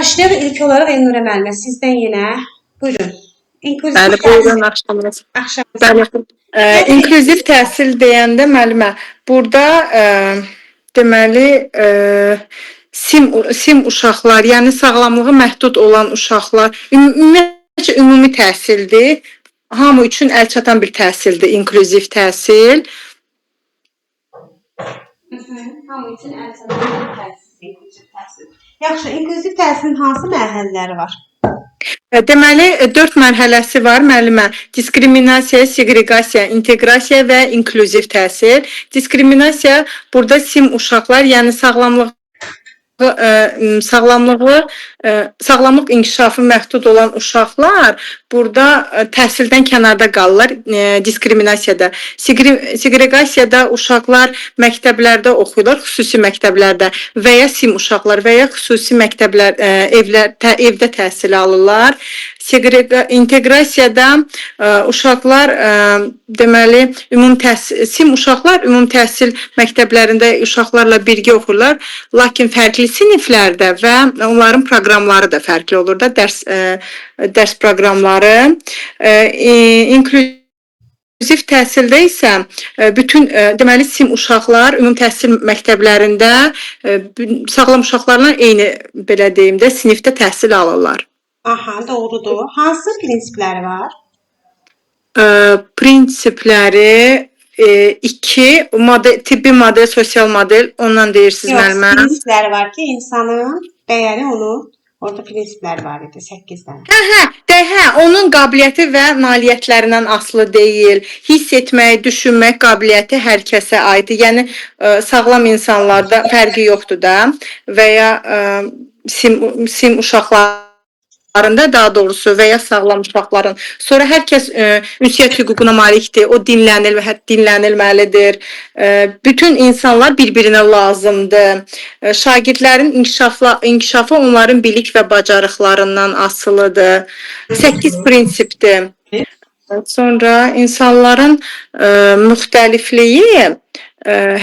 Başlayalım ilk olarak Elnurə müəllimə. Sizdən yenə buyurun. İnklüziv Bəli, buyurun, axşamınız. axşamınız. Bəli, inklüziv təhsil deyəndə müəllimə, burada deməli sim uşaqlar, yəni sağlamlığı məhdud olan uşaqlar, ümumiyyətlə ümumi təhsildir. Hamı üçün əlçatan bir təhsildir inklüziv təhsil. Hamı üçün əlçatan bir təhsil, inklüziv təhsil. Yaxşı, inklüziv təhsilin hansı mərhələləri var? Deməli, 4 mərhələsi var müəllimə. Diskriminasiya, seqreqasiya, inteqrasiya və inklüziv təhsil. Diskriminasiya burada sim uşaqlar, yəni sağlamlıq inkişafı məhdud olan uşaqlar burada təhsildən kənarda qalırlar diskriminasiyada. Seqreqasiyada uşaqlar məktəblərdə oxuyurlar, xüsusi məktəblərdə və ya sim uşaqlar və ya xüsusi məktəblər, evdə təhsil alırlar. İnteqrasiyada uşaqlar deməli sim uşaqlar ümumi təhsil məktəblərində uşaqlarla birgə oxuyurlar, lakin fərqli siniflərdə və onların proqramları da fərqli olur da, dərs proqramları. İnklüziv təhsildə isə bütün deməli sim uşaqlar ümumi təhsil məktəblərində sağlam uşaqlarla eyni belə deyim də sinifdə təhsil alırlar. Aha, doğrudur. Hansı prinsipləri var? Prinsipləri 2 model, tibbi model, sosial model, ondan deyirsiniz müəllimə. Yox, prinsipləri var ki, insanın dəyəri onun orada prinsipləri var idi 8 dənə. Onun qabiliyyəti və nailiyyətlərindən asılı deyil. Hiss etmək, düşünmək qabiliyyəti hər kəsə aiddir. Yəni sağlam insanlarda fərqi yoxdur da və ya sim uşaqlarında daha doğrusu və ya sağlam uşaqların. Sonra hər kəs ünsiyyət hüququna malikdir. O dinlənilməlidir. Bütün insanlar bir-birinə lazımdır. Şagirdlərin inkişafı onların bilik və bacarıqlarından asılıdır. 8 prinsipdir. Sonra insanların müxtəlifliyi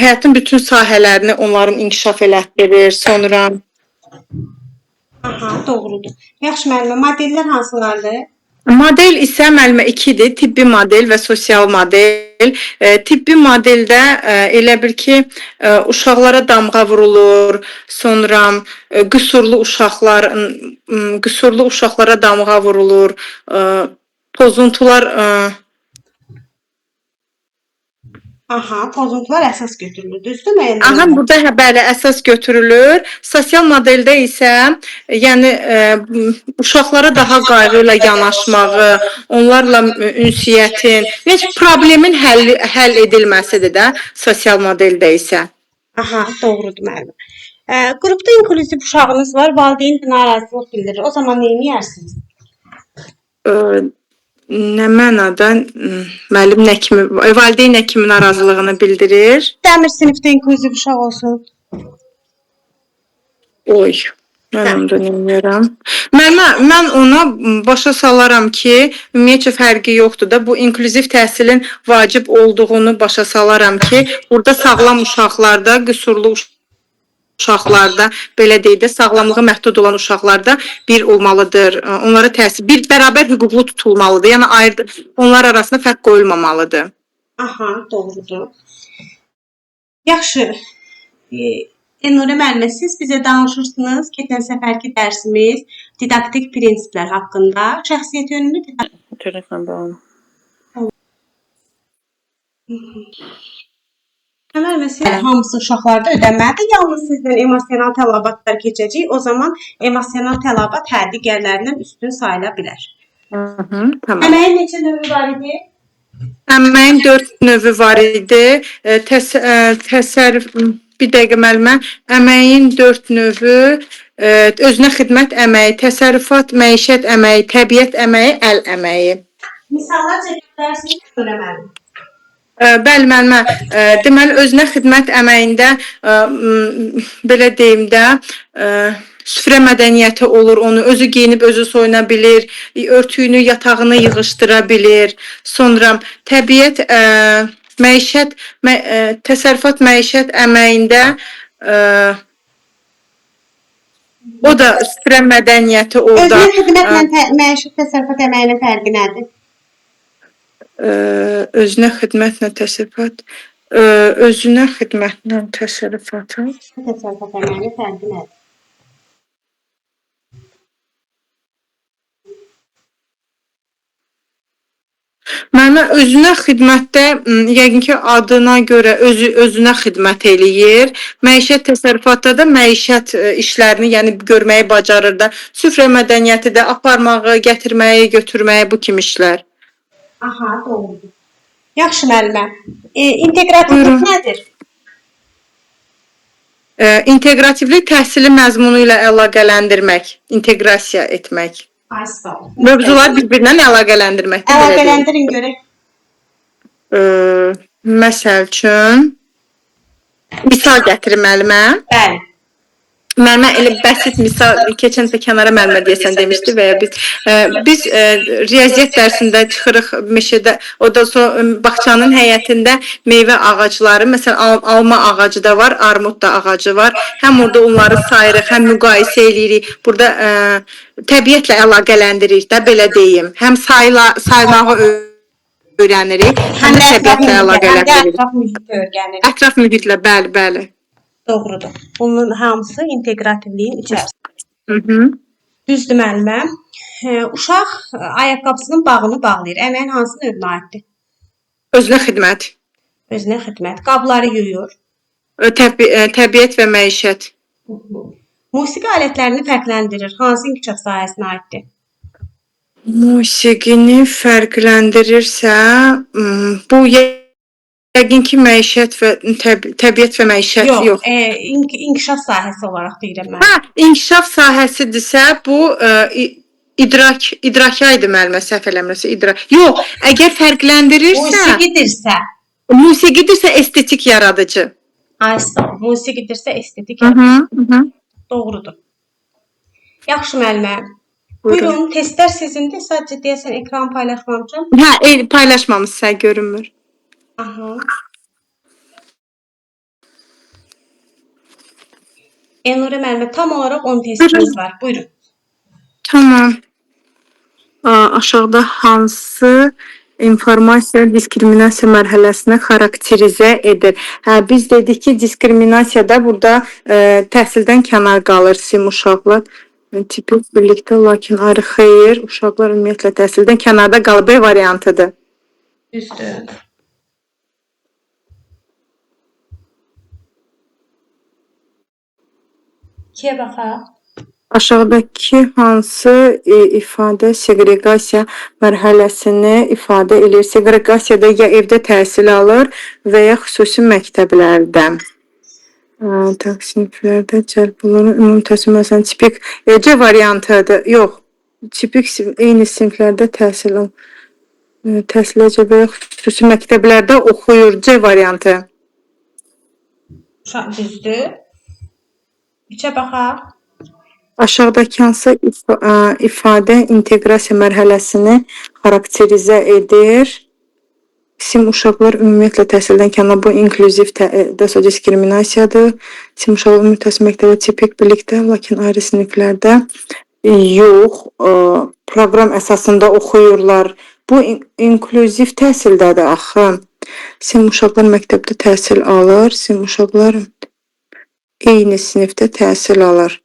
həyatın bütün sahələrini onların inkişaf elətdirir. Sonra Aha, doğrudur. Yaxşı müəllimə, modellər hansılardır? Model isə müəllimə 2-dir. Tibbi model və sosial model. Tibbi modeldə elə bir ki, uşaqlara damğa vurulur, sonra qüsurlu uşaqlara damğa vurulur, pozuntular pozuntular əsas götürülür, düzdürmü? Burada bəli, əsas götürülür. Sosial modeldə isə yəni uşaqlara daha qayğı ilə yanaşmağı, onlarla ünsiyyətin, yəni problemin həll edilməsidir də sosial modeldə isə. Doğrudur müəllim. Qrupda inklüziv uşağınız var, valideyn narazılıq bildirir. O zaman nə edirsiniz? Nə mənada müəllim nə kimi, valideyn nə kimi narazılığını bildirir? Dəmir sinifdə inklüziv uşaq olsun. Mən onu bilmirəm. Mən ona başa salaram ki, ümumiyyətcə fərqi yoxdur da. Bu inklüziv təhsilin vacib olduğunu başa salaram ki, burada sağlam uşaqlarda, qüsurlu uşaqlarda, belə deyək də, sağlamlığı məhdud olan uşaqlarda bir olmalıdır. Onlara bir bərabər hüquqlu tutulmalıdır. Yəni onlar arasında fərq qoyulmamalıdır. Doğrudur. Yaxşı. Elnurə müəllimə, siz bizə danışırsınız keçən səfərki dərsimiz didaktik prinsiplər haqqında. Şəxsiyyət yönümlü Müəllimə, hamısı uşaqlarda ödənməlidir. Yalnız sizdən emosional tələbatlar keçəcək. O zaman emosional tələbat digərlərindən üstün sayıla bilər. Tamam. Əməyin neçə növü var idi? Əməyin 4 növü var idi. Bir dəqiqə müəllimə, əməyin 4 növü, özünə xidmət əməyi, təsərrüfat, məişət əməyi, təbiət əməyi, əl əməyi. Misallar çəkə bilərsiniz, öyrənməli. Bəli müəllimə, deməli özünə xidmət əməyində belə deyim də, süfrə mədəniyyəti olur, onu özü geyinib özü soyuna bilir, örtüyünü, yatağını yığışdıra bilir. Sonra təbiət məişət, təsərrüfat məişət əməyində O da süfrə mədəniyyəti orada Özünə xidmətlə məişət təsərrüfat əməyinin fərqi nədir? özünə xidmətlə təsərrüfat, özünə xidmətlə təsərrüfatı. Təsərrüfat əməyinin fərqi nədir? Mənə özünə xidmətdə yəqin ki, adına görə özünə xidmət eləyir. Məişət təsərrüfatda da məişət işlərini, yəni görməyi bacarır da. Süfrə mədəniyyəti də aparmağı, gətirməyi, götürməyi bu kimi işlər. Aha, doğrudur. Yaxşı müəllimə. İnteqrativlik Buyurun. nədir? İnteqrativlik təhsili məzmunu ilə əlaqələndirmək, inteqrasiya etmək. Ay, sağ ol. Mövzular bir-birinə əlaqələndirməkdir, belə deyim. Əlaqələndirin görək. Məsəl üçün, misal gətirim müəllimə. Bəli. Müəllimə elə bəsit misal keçən dəfə kənara müəllimə deyəsən demişdi və ya biz riyaziyyat dərsində çıxırıq meşədə, o da bağçanın həyətində meyvə ağacları, məsələn alma ağacı da var, armud da ağacı var. Həm orada onları sayırıq, həm müqayisə eləyirik. Burada təbiətlə əlaqələndiririk də belə deyim. Həm saymağı öyrənirik, həm də təbiətlə əlaqələndiririk. Ətraf mühitlə öyrənirik. Ətraf mühitlə, bəli, bəli. Doğrudur. Bunun hamısı inteqrativliyin içərisində. Hı. Düzdür müəllimə. Uşaq ayaqqabısının bağını bağlayır. Əməyin hansı növünə aiddir? Özünə xidmət. Özünə xidmət. Qabları yuyur. Təbiət və məişət. Musiqi alətlərini fərqləndirir. Hansı inkişaf sahəsinə aiddir? Musiqini fərqləndirirsə, bu yəqin ki, məişət və təbiət və məişət yox. İnkişaf sahəsi olaraq deyirəm mən. İnkişaf sahəsidirsə, bu idraki idi müəllimə, səhv eləmirəmsə, idrak. Yox, əgər fərqləndirirsə, musiqidirsə estetik yaradıcı. Aysa, musiqidirsə estetik yaradıcı. Doğrudur. Yaxşı müəllimə. Buyurun, testlər sizindir. Sadəcə deyəsən ekran paylaşmamışam. Paylaşmamışsa görünmür. Aha. Elnurə müəllimə, tam olaraq 10 testimiz var. Buyurun. Tamam. Aşağıda hansı informasiya diskriminasiya mərhələsini xarakterizə edir? Biz dedik ki, diskriminasiyada burada təhsildən kənar qalır uşaqlar. Tipik birlikdə, lakin ayrı xeyir. Uşaqlar ümumiyyətlə təhsildən kənarda qalır. B variantıdır. Düzdür. İkiyə baxaq. Aşağıdakı hansı ifadə seqreqasiya mərhələsini ifadə edir? Seqreqasiyada ya evdə təhsil alır və ya xüsusi məktəblərdə. Siniflərdə cəlb olunur. Ümumi təhsil məsələn tipik C variantıdır. Yox. Tipik eyni siniflərdə təhsil təhsiləcə və ya xüsusi məktəblərdə oxuyur. C variantı. Düzdür. 3-ə baxaq. Aşağıdakı hansı ifadə inteqrasiya mərhələsini xarakterizə edir? Uşaqlar ümumiyyətlə təhsildən kənar, bu inklüziv diskriminasiyadır. Uşaqlar ümumi təhsil məktəbə tipik birlikdə, lakin ayrı siniflərdə yox, proqram əsasında oxuyurlar. Bu inklüziv təhsildədir axı. Uşaqlar məktəbdə təhsil alır, uşaqlar eyni sinifdə təhsil alır.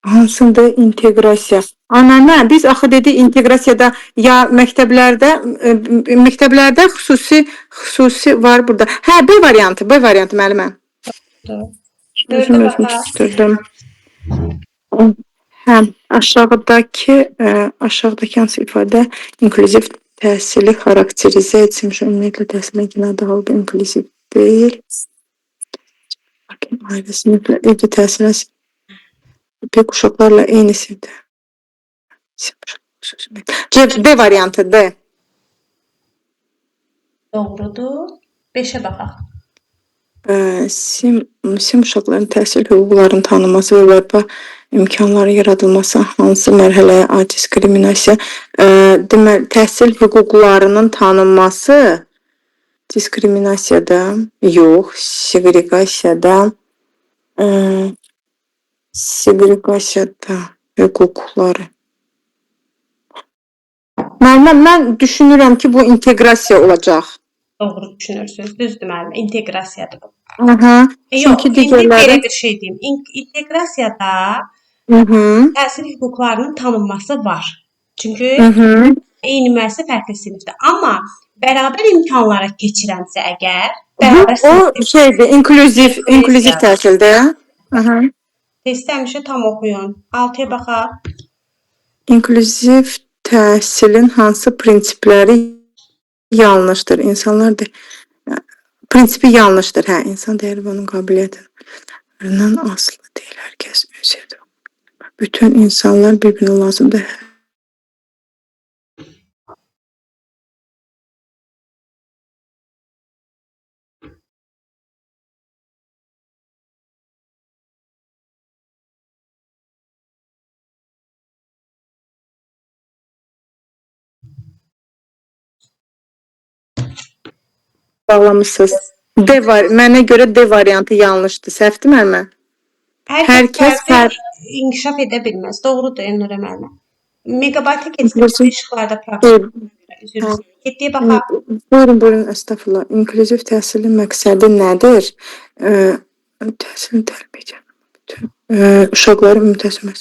Hansında inteqrasiya? Biz axı dedik inteqrasiyada ya məktəblərdə xüsusi var burada. B variantı müəllimə. Özüm tutdurdum. Aşağıdakı hansı ifadə inklüziv təhsili xarakterizə etsin? Ümumiyyətlə təhsildən kənarda halda inklüziv deyil. Ayrı siniflər, evdə təhsil pek uşaqlarla eyni sinifdə. D variantı, D. Doğrudur. 5-ə baxaq. Uşaqların təhsil hüquqlarının tanınması və bərpa imkanları yaradılması hansı mərhələyə aid diskriminasiya? Deməli, təhsil hüquqlarının tanınması diskriminasiyada yox, seqreqasiyada e, segregasiyada hüquqları. Mən düşünürəm ki, bu inteqrasiya olacaq. Doğru düşünürsünüz. Düzdür müəllimə. İnteqrasiyadır bu. Aha, Yox, çünki indi belə digərləri bir şey deyim. İnteqrasiyada hı, təhsil hüquqlarının tanınması var. Çünki hı. eyni müəssisə fərqli sinifdə. Amma bərabər imtahanlara keçirəmsə əgər, Bu bərabər o sinifdə şeydir, inklüziv təhsildir. Aha. testi həmişə tam oxuyun. 6-ya baxaq. İnklüziv təhsilin hansı prinsipləri yanlışdır? Prinsipi yanlışdır. Hə, insan dəyəri və onun qabiliyyətindən asılı deyil. Hər kəs ünsiyyət. Bütün insanlar bir-birinə lazımdır. Bağlamısınız. Mənə görə D variantı yanlışdır. Səhvdir müəllimə? Hər kəs fərdi inkişaf edə bilməz. Doğrudur Elnurə müəllimə. Megabayta keçsək işıqlarda problem. Üzr istəyirəm. 7-yə baxaq. Buyurun, estağfurullah. İnklüziv təhsilin məqsədi nədir? Təhsilin tərbiyə uşaqların ümumi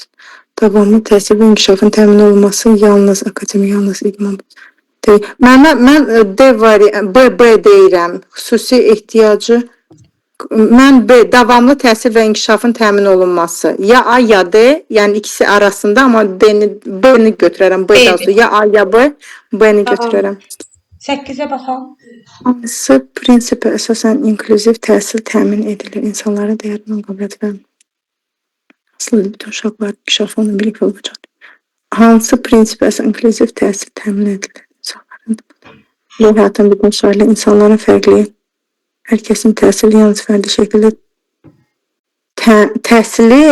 davamlı təhsil və inkişafın təmin olunması yalnız akademik, idman. Mən B deyirəm. Xüsusi ehtiyacı mən B davamlı təhsil və inkişafın təmin olunması. Ya A ya D, yəni ikisi arasında, amma B-ni götürərəm. B daha ya A ya B, B-ni götürərəm. 8-ə baxaq. Hansı prinsipə əsasən inklüziv təhsil təmin edilir? İnsanlara dəyərli qabiliyyət və asıl bütün uşaqların inkişafının birlikdə olacaq. Hansı prinsipə əsasən inklüziv təhsil təmin edilir? İnsanların həyatın bütün sahələri, insanların fərqli, hər kəsin təhsili yalnız fərdi şəkildə təhsili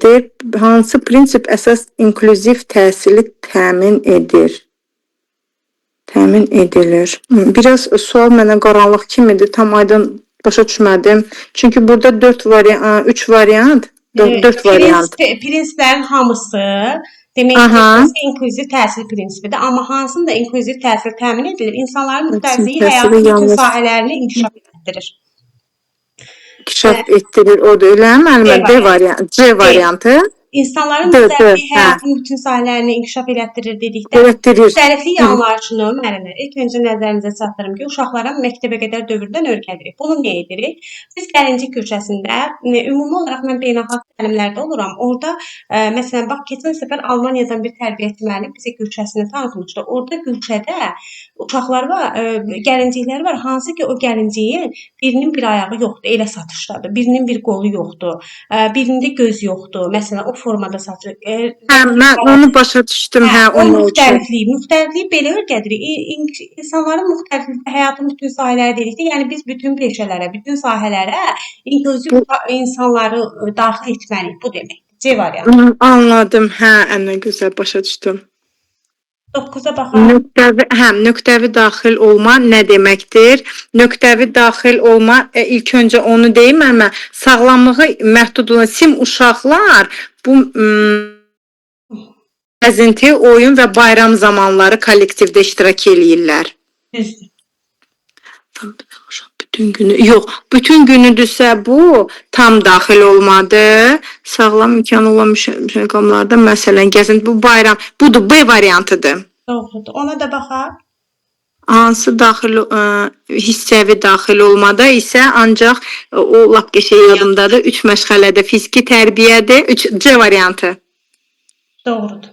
deyir, hansı prinsip əsas inklüziv təhsili təmin edir? Təmin edilir. Biraz sual mənə qaranlıq kimidir, tam aydın başa düşmədim. Çünki burada 3 variant, 4 variant. Prinsiplərin hamısı demək ki, inklüziv təhsil prinsipidir. Amma hansında inklüziv təhsil təmin edilir? İnsanların müxtəlifliyi həyatın bütün sahələrini inkişaf etdirir. İnkişaf etdirir, odur, elə müəllimə? C variantı. İnsanların müxtəlifliyi həyatın bütün sahələrini inkişaf elətdirir dedikdə, müxtəliflik anlayışını müəllimə ilk öncə nəzərinizə çatdırım ki, uşaqlara məktəbə qədər dövrdən öyrədirik. Bunu niyə edirik? Biz Gəlincik köçəsində ümumi olaraq mən beynəlxalq təlimlərdə oluram. Orada məsələn bax keçən səfər Almaniyadan bir tərbiyəçi müəllim bizə Gülçəsini tanıtmışdı. Orada Gülçədə uşaqlar var, gəlinciklər var. Hansı ki o gəlinciyin birinin bir ayağı yoxdur, elə satışdadır. Birinin bir qolu yoxdur, birində göz yoxdur. Məsələn o formada saçır. Mən onu başa düşdüm. O müxtəlifliyi belə öyrədirik. İnsanların müxtəlifliyi həyatın bütün sahələri dedikdə, yəni biz bütün peşələrə, bütün sahələrə inklüziv insanları daxil etməliyik. Bu deməkdir. C variantı. Anladım. Ən gözəl başa düşdüm. 9-a baxaq. Nöqtəvi daxil olma nə deməkdir? Nöqtəvi daxil olma, ilk öncə onu deyim, amma sağlamlığı məhdudluğuna sim uşaqlar bu gəzinti, oyun və bayram zamanları kollektivdə iştirak eləyirlər. Düzdür. Bütün günü, yox, bütün günüdürsə bu tam daxil olmadır. Sağlam imkanı olan məqamlarda məsələn gəzinti, bu bayram, budur, B variantıdır. Doğrudur. Ona da baxaq. Hansı hissəvi daxil olmada isə ancaq o lap qəşəng yadımdadır. 3 məşğələdə fiziki tərbiyədir. C variantı. Doğrudur.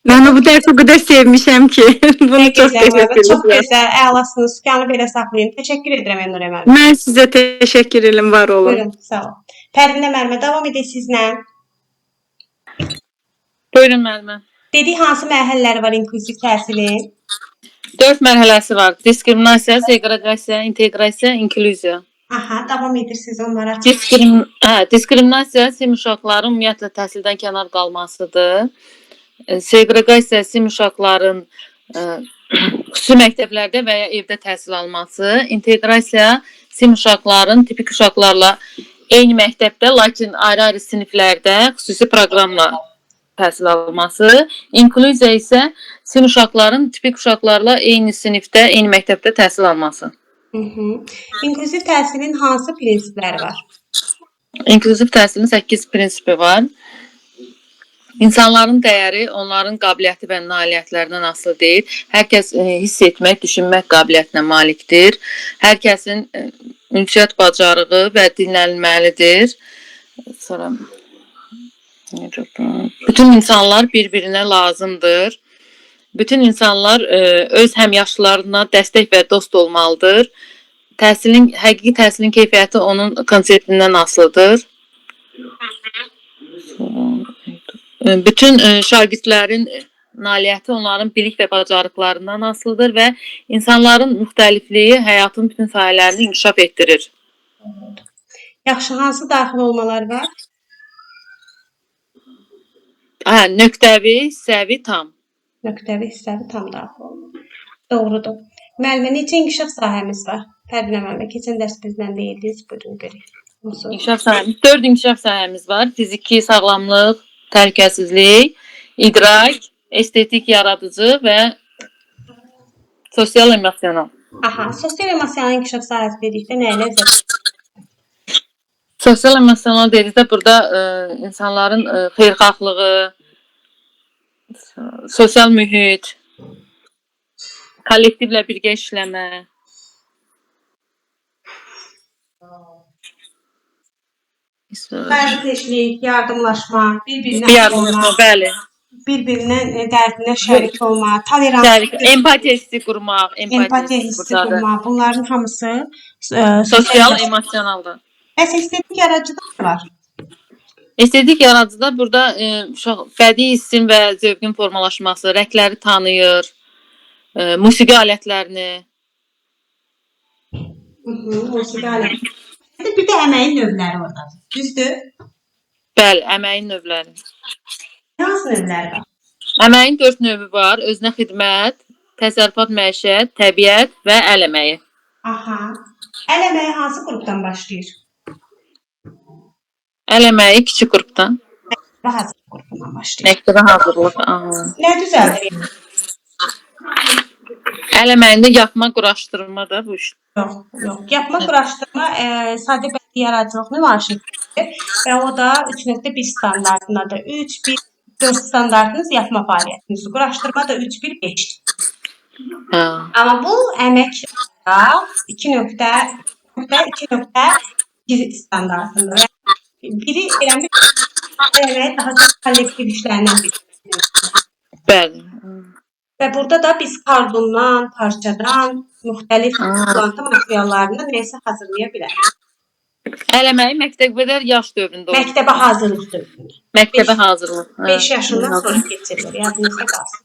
Mən bu dərsi o qədər sevmişəm ki, bunu çox təşəkkür edirəm. Çox gözəl, əlasınız. Sükanı belə saxlayın. Təşəkkür edirəm Elnurə müəllimə. Mən sizə təşəkkür edirəm, var olun. Buyurun, sağ olun. Pərvinə müəllimə, davam edək sizlə. Buyurun müəllimə. Dedik hansı mərhələləri var inklüziv təhsilin? 4 mərhələsi var. Diskriminasiya, seqregasiya, inteqrasiya, inklüziya. Aha, davam edirsiniz onlara. Diskriminasiya sim uşaqların ümumiyyətlə təhsildən kənar qalmasıdır. Seqregasiya sim uşaqların xüsusi məktəblərdə və ya evdə təhsil alması. İnteqrasiya sim uşaqların tipik uşaqlarla eyni məktəbdə, lakin ayrı-ayrı siniflərdə xüsusi proqramla təhsil alması. İnkluziya isə sinif uşaqların tipik uşaqlarla eyni sinifdə, eyni məktəbdə təhsil alması. İnklüziv təhsilin hansı prinsipləri var? İnkluziv təhsilin 8 prinsipi var. İnsanların dəyəri onların qabiliyyəti və nailiyyətlərindən asılı deyil. Hər kəs hiss etmək, düşünmək qabiliyyətinə malikdir. Hər kəsin ünsiyyət bacarığı və dinlənilməlidir. Sonra bütün insanlar bir-birinə lazımdır. Bütün insanlar öz həmyaşlılarına dəstək və dost olmalıdır. Həqiqi təhsilin keyfiyyəti onun konseptindən asılıdır. Bütün şagirdlərin nailiyyəti onların bilik və bacarıqlarından asılıdır və insanların müxtəlifliyi həyatın bütün sahələrini inkişaf etdirir. Yaxşı, hansı daxil olmalar var? Nöqtəvi, hissəvi, tam. Nöqtəvi, hissəvi, tam daxil olmalar. Doğrudur. Müəllimə, neçə inkişaf sahəmiz var? Pərbinə müəllimə, keçən dərs bizdən deyildiniz, buyurun görək. 4 inkişaf sahəmiz var. Fiziki sağlamlıq, təhlükəsizlik, idrak, estetik yaradıcı və sosial emosional. Sosial emosional inkişaf sahəsi dedikdə nə nəzərdə? Sosial emosional dedikdə burada insanların xeyirxahlığı, sosial mühit, kollektivlə birgə işləmə. Fərdləşlik, yardımlaşma, bir-birinə dərdinə şərik olma, toleransiya, empatiya hissi qurmaq, bunların hamısı sosial emosionaldır. Bəs estetik yaradıcıda nə var? Estetik yaradıcıda burada bədii hissin və zövqün formalaşması, rəngləri tanıyır, musiqi alətlərini. Musiqi alətləri. Bir də əməyin növləri oradadır. Düzdür? Bəli, əməyin növləri. Hansı növləri var? Əməyin 4 növü var. Özünə xidmət, təsərrüfat məişət, təbiət və əl əməyi. Əl əməyi hansı qrupdan başlayır? Əl əməyi kiçik qrupdan. Məktəbə hazırlıq qrupundan başlayır. Məktəbə hazırlıq. Nə düzəldir? Əl əməyində yapma, quraşdırma da bu iş. Yox. Yapma, quraşdırma sadə bədii yaradıcılıq nümayişidir və o da 3.1 standartındadır. 3.1.4 standartınız yapma fəaliyyətiniz. Quraşdırma da 3.1.5-dir. Amma bu əmək 2.2 standartındadır. Biri eləmək daha çox kollektiv işlərindən biridir. Bəli. Və burada da biz kardondan, parçadan, müxtəlif planta materiallarından nəyisə hazırlaya bilərik. Əl əməyi məktəbə yaş dövründə olur. Məktəbə hazırlıq dövründə. Məktəbə hazırlıq. 5 yaşından sonra keçirilir, yadınızda qalsın.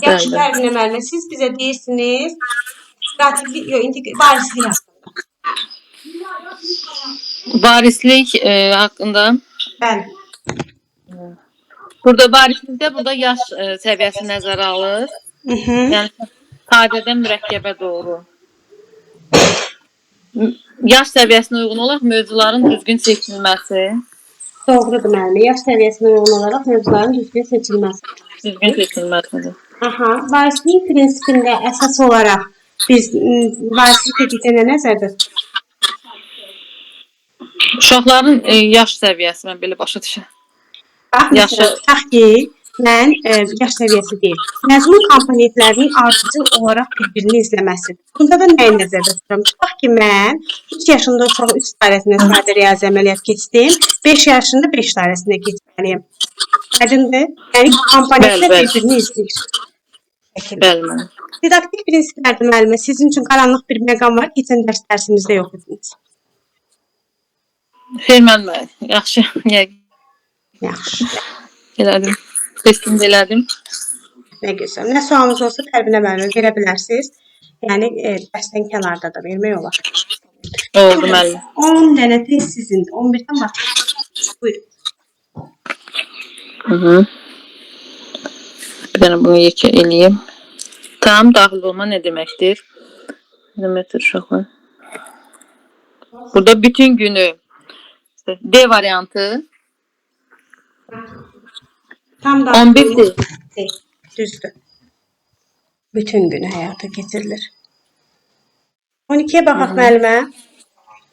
Yaxşı, Pərbinə müəllimə, siz bizə deyirsiniz, varislik haqqında. Varislik haqqında? Bəli. Burada yaş səviyyəsi nəzərə alır. Yəni sadədən mürəkkəbə doğru. Yaş səviyyəsinə uyğun olaraq mövzuların düzgün seçilməsi. Doğrudur müəllimə. Yaş səviyyəsinə uyğun olaraq mövzuların düzgün seçilməsi. Düzgün seçilməsidir. Varislik prinsipində əsas olaraq biz varislik dedikdə nə nəzərdə tuturuq? Uşaqların yaş səviyyəsi, mən belə başa düşürəm. Tutaq ki, mən yaş səviyyəsi deyil. Məzmun komponentlərinin ardıcıl olaraq bir-birini izləməsidir. Bunda da nəyi nəzərdə tuturam? Tutaq ki, mən 3 yaşında uşağı 3 dairəsində sadə riyazi əməliyyat keçdim, 5 yaşında 5 dairəsində keçməliyim. Aydındır? Yəni komponentlər bir-birini izləyir. Bəli. Didaktik prinsiplərdə müəllimə, sizin üçün qaranlıq bir məqam var, keçən dərsimizdə yox ediniz. Xeyr müəllimə, yaxşı. Yaxşı. Elədim. Testini elədim. Nə gözəl. Nə sualınız olsa Pərbinə müəllimə verə bilərsiniz. Yəni dərsdən kənarda da vermək olar. Oldu müəllim. 10 dənə test sizindir. 11-dən başlayın. Buyurun. Bir dənə bunu yekə eləyim. Tam daxil olma nə deməkdir? Demək uşaqlar. Burada bütün günü D variantı Tam da 11'dir. düzdür. Bütün günü həyata keçirilir. 12-yə baxaq müəllimə.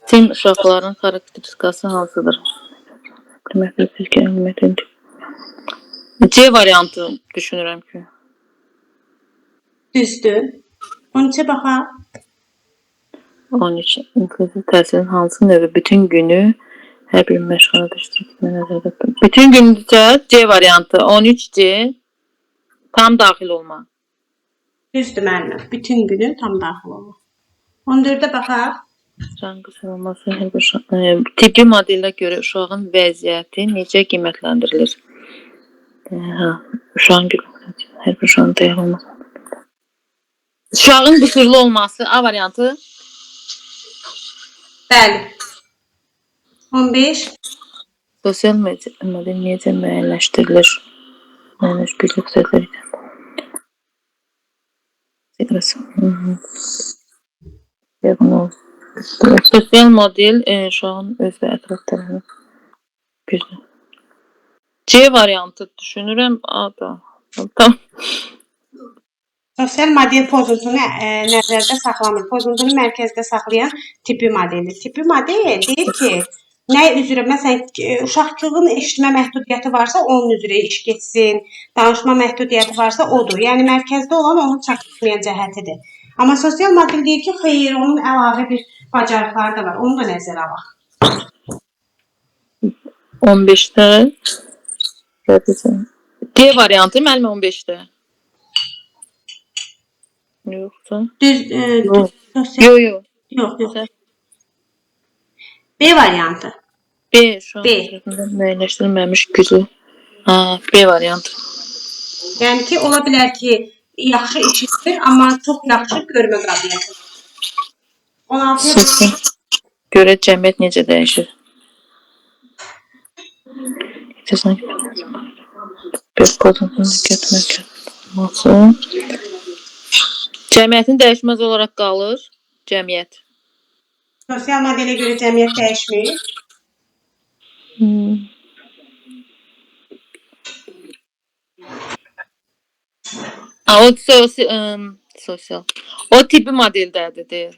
Tim uşaqların xarakteristikası hansıdır? C variantı düşünürəm ki. Düzdür. 13-ə baxaq. 13. İnklüziv təhsilin hansı növü bütün günü hər bir məşğələdə iştirak etməyə nəzərdə tutulur? Bütün gündüzcə C variantı. 13C tam daxil olma. Düzdür müəllimə. Bütün günü tam daxil olmaq. 14-ə baxaq. Uşağın qısırılması hər bir tibbi modelə görə uşağın vəziyyəti necə qiymətləndirilir? Uşağın hər bir uşağın dayalı olması. Uşağın qüsurlu olması A variantı. Bəli. 15. Sosial model necə müəyyənləşdirilir? Güclü xüsusiyyətləri. Sosial model uşağın öz və ətraf tərəfini güclü. C variantı düşünürəm. A da. Tamam. Sosial model pozuntusunu nəzərdə saxlamır. Pozuntunu mərkəzdə saxlayan tibbi modeldir. Tibbi model deyir ki, nə üzrə, məsələn, uşaqlığın eşitmə məhdudiyyəti varsa, onun üzrə iş keçsin, danışma məhdudiyyəti varsa, odur. Yəni, mərkəzdə olan onu çatdırmayan cəhətidir. Amma sosial model deyir ki, xeyr, onun əlavə bir bacarıqları da var. Onu da nəzərə alaq. 15'də D variantı müəllimə 15'də. Yoxsa? Yox. B variantı. B şu an tərəfindən müəyyənləşdirilməmiş gücü. B variantı. Yəni ki, ola bilər ki, yaxşı işitir, amma çox yaxşı görmə qabiliyyəti. 16-ya görə cəmiyyət necə dəyişir? Cəmiyyətin dəyişməz olaraq qalır. Cəmiyyət. Sosial modelə görə cəmiyyət dəyişmir. Sosial. O tibbi modeldədir, deyir.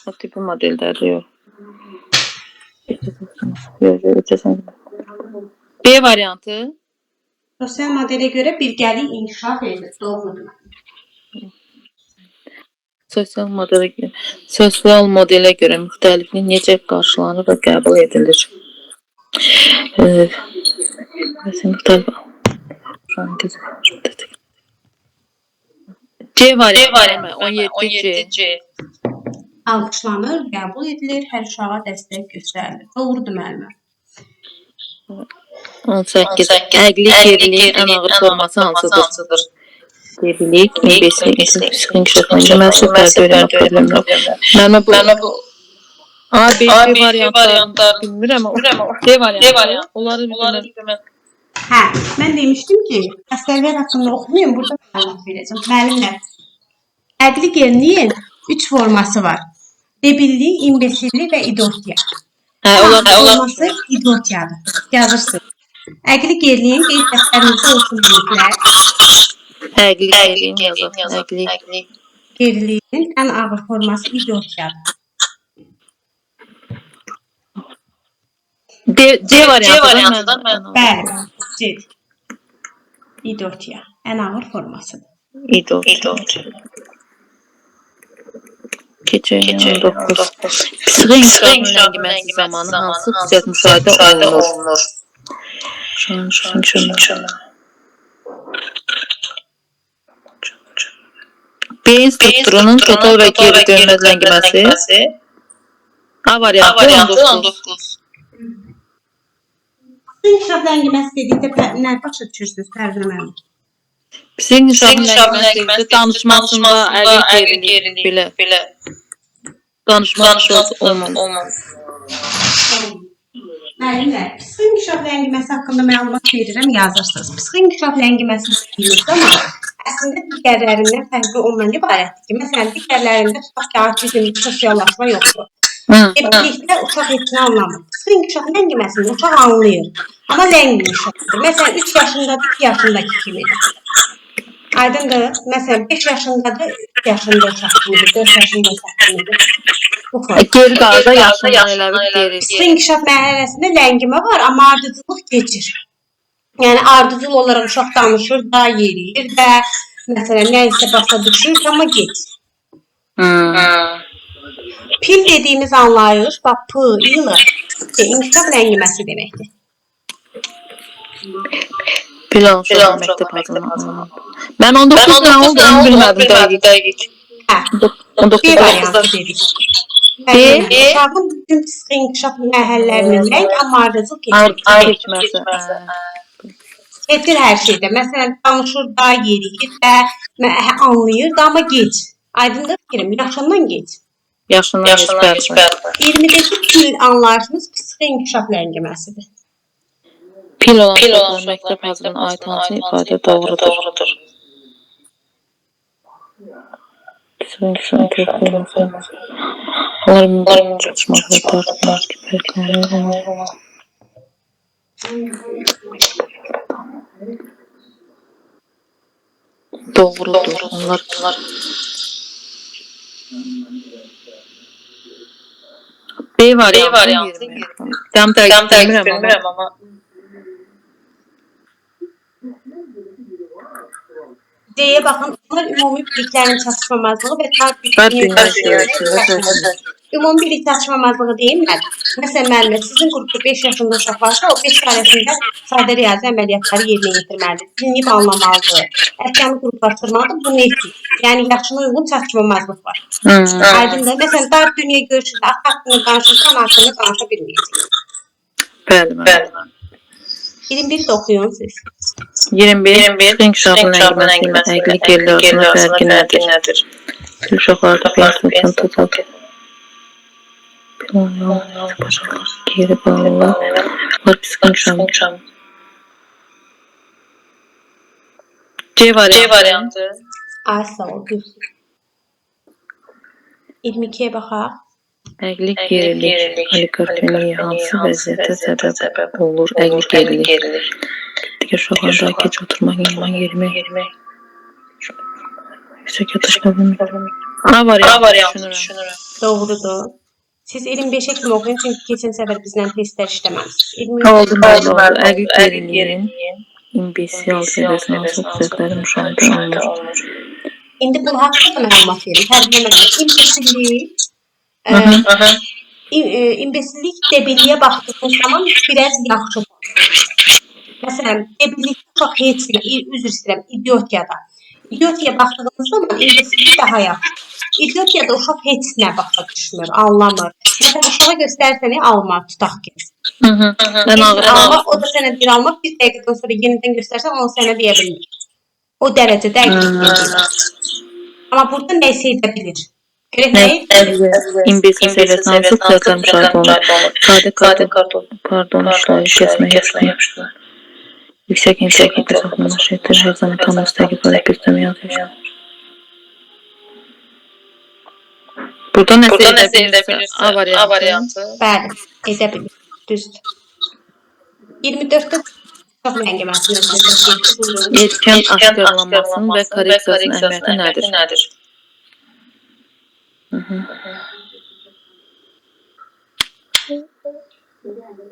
O tibbi modeldədir, yox. B variantı. Sosial modelə görə birgəlik inkişaf edilir. Doğrudur. Sosial modelə görə müxtəliflik necə qarşılanır və qəbul edilir? C variantı 17C. Alqışlanır, qəbul edilir, hər uşağa dəstək göstərilir. Doğrudur müəllimə. 18. Əqli geriliyin ən ağır forması hansıdır? Gerilik, imbeslik, psixik inkişafın deməsi, fərdi öyrənmə problemləri. Mənə bu A, B, C variantlarını bilmirəm, amma D variantı. Onları bilmirəm. Hə, mən demişdim ki, xəstəliklər haqqında oxumayın, burada məlumat verəcəm. Müəllimlər, əqli geriliyin 3 forması var. Debillik, imbesillik və idiotiya. Forması idiotiyadır. Yazırsınız. Əqli geriliyin qeyd dəftərinizdə olsun demişlər. Əqli geriliyin yazaq. Əqli geriliyin ən ağır forması idiotiyadır. C variantından mən. Bəli, C. İdiotiya ən ağır formasıdır. İdiotiya. Keçən 19. Psixik inkişafın ləngiməsi zamanı hansı xüsusiyyət müşahidə olunur? Beyin strukturunun total və geri dönməz ləngiməsi. A variantı 19. İnkişaf ləngiməsi dedikdə nə başa düşürsünüz Pərzənə müəllim? Psixik inkişafın ləngiməsi danışmasında əqli gerilik belə. Danışmaq olmaz. Müəllimlər, psixik inkişaf ləngiməsi haqqında məlumat verirəm, yazırsınız. Psixik inkişaf ləngiməsi deyilir, amma əslində digərlərindən fərqli ondan ibarətdir ki, məsələn, digərlərində tutaq ki, autizm, sosiallaşma yoxdur. Birlikdə uşaq heç nə anlamır. Psixi inkişaf ləngiməsinə uşaq anlayır. Amma ləngimişdir. Məsələn, 3 yaşındadır, 2 yaşındakı kimidir. Aydındır. Məsələn, 5 yaşındadır, 3 yaşında uşaq kimidir, 4 yaşında uşaq kimidir. Bu form. Geri qalda yaşından elədir geri. Psixi inkişaf mərhələsində ləngimə var, amma ardıcıllıq keçir. Yəni ardıcıl olaraq uşaq danışır, da yeriyir və məsələn, nə isə başa düşür, amma geç. Pil dediyimiz anlayış, bax, p, ilə inkişaf ləngiməsi deməkdir. Pil olmuşlar məktəb adına. Mən 19 nə olduğunu bilmədim dəqiq. 19 variantı dedik. Uşağın bütün psixi inkişaf mərhələlərinin ləng, amma ardıcıl keçməsi. Keçir hər şeydə. Məsələn, danışır, da yeriyir və anlayır da, amma geç. Aydındır fikrim, yaşından geç. Yaşından geç. 20-dəki pil anlayışımız psixi inkişaf ləngiməsidir. Pil olan məktəb adına aid hansı ifadə doğrudur? Psixi inkişaf ləngiməsi. Onların çalışmaq və tartışmaq kimi. Doğrudur. Onlar B variantı 20. Tam dəqiq bilmirəm amma C'yə baxın, onlar ümumi biliklərin çatışmamazlığı və ümumi bilik çatışmamazlığı deyilmədi. Məsələn, müəllimə, sizin qrupda 5 yaşında uşaq varsa, o 5 barəsində sadə riyazi əməliyyatları yerinə yetirməlidir. Dinləyib anlamalıdır, əşyanı qruplaşdırmalıdır, bunu etmir. Yəni, yaşına uyğun çatışmamazlıq var. Aydındır. Məsələn, dar dünya görüşündə ata haqqında danışırsa, ana haqqında danışa bilməyəcək. Bəli. 21 də oxuyun siz. 21. İnkişafın ləngiməsi, əqli gerilə arasında fərqi nədir? Uşaqlarda pensiyasını tutaq. Geri bağlılar. Psixi inkişaf. C variantı. Ay, sağ ol, düz. 22-yə baxaq. Əqli gerilik, oligofreniya hansı vəziyyətə səbəb olur? Əqli gerilik. Digər uşaqlarda geç oturmaq, yerimək. Yüksək yatışma bilmək. A variantı düşünürəm. Doğrudur. Siz 25-ə kimi oxuyun, çünki keçən səfər bizlə testlər işləməlisiniz. Oldu. Əqli geriliyin imbesial rezonans xüsusiyyətləri müşahidə olunur. İndi bu haqqında məlumat verin. Tərcümədən imbesillik imbesillik debilliyə baxdığınız zaman biraz yaxşı olur. Məsələn, debillikdə uşaq heç nə, üzr istəyirəm, idiotiyada. İdiotiyaya baxdığınız zaman imbesillik daha yaxşı. İdiotiyada uşaq heç nə başa düşmür, anlamır. Məsələn, uşağa göstərsəni alma, tutaq ki. Alma, o da sənə bir alma, bir dəqiqədən sonra yenidən göstərsən, onu sənə deyə bilmir. O dərəcədə əqlilik deyil. Amma burada nə isə edə bilir. İmbesil səviyyəsi hansı xüsusiyyətlər müşahidə olunur? Sadə kardon işləri kəsmək yapışdır. Yüksək intellekti saxlanışıdır. Hər zaman tam müstəqil olaraq göstərməyə yazılır. Burada nəsə edə bilirsə A variantı. Bəli, edə bilir. Düzdür. 24-də çox ləngiməsin özünü. Etkən aşkarlanmasının və korreksiyasının əhəmiyyəti nədir?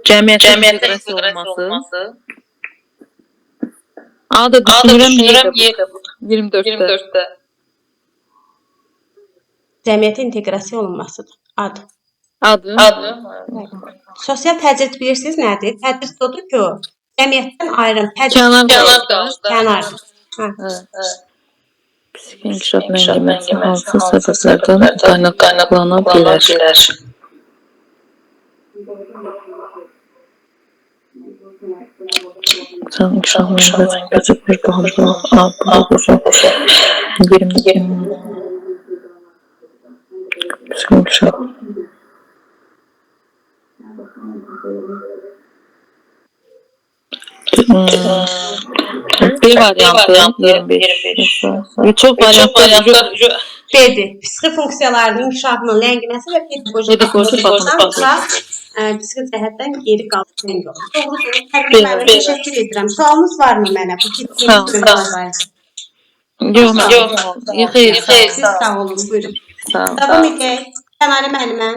Cəmiyyətin inteqrasiya olması. A da düşünürəm, Y də 24-də. Cəmiyyətin inteqrasiya olunmasıdır. Adı. Sosial təcrid bilirsiniz nədir? Təcrid odur ki, cəmiyyətdən ayrım. Kənardır. Psixi inkişaf ləngiməsi hansı səbəblərdən qaynaqlana bilər? Sən inkişaf ləngiməsi gözük bir baxımda psixi inkişaf. B variantı 25. Çox variantlar B-dir. Psixi funksiyalarının inkişafının ləngiməsi və pedaqoji baxımdan uşaq psixi cəhətdən geri qalıb ləng olur. Doğrudur. Təqdim müəllimə təşəkkür edirəm. Sualınız varmı mənə bu keçdiyimiz sözlərə? Yox, xeyr, Siz sağ olun, buyurun. sağ ol. Davam edək. Kənarə müəllimə.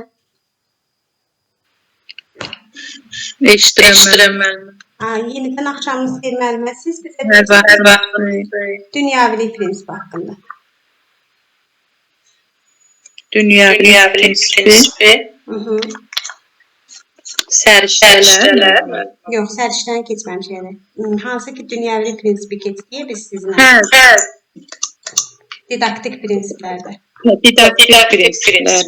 Eşidirəm müəllimə. Yenidən axşamınız xeyir müəllimə. Siz bizə Hər vaxt dünyəvilik prinsipi haqqında. dünyəvilik prinsipi, səriştələr. Yox, səriştəni keçməmişik. Hansı ki dünyəvilik prinsipi keçdiyi biz sizinlə. Didaktik prinsiplərdə. Didaktik prinsiplər.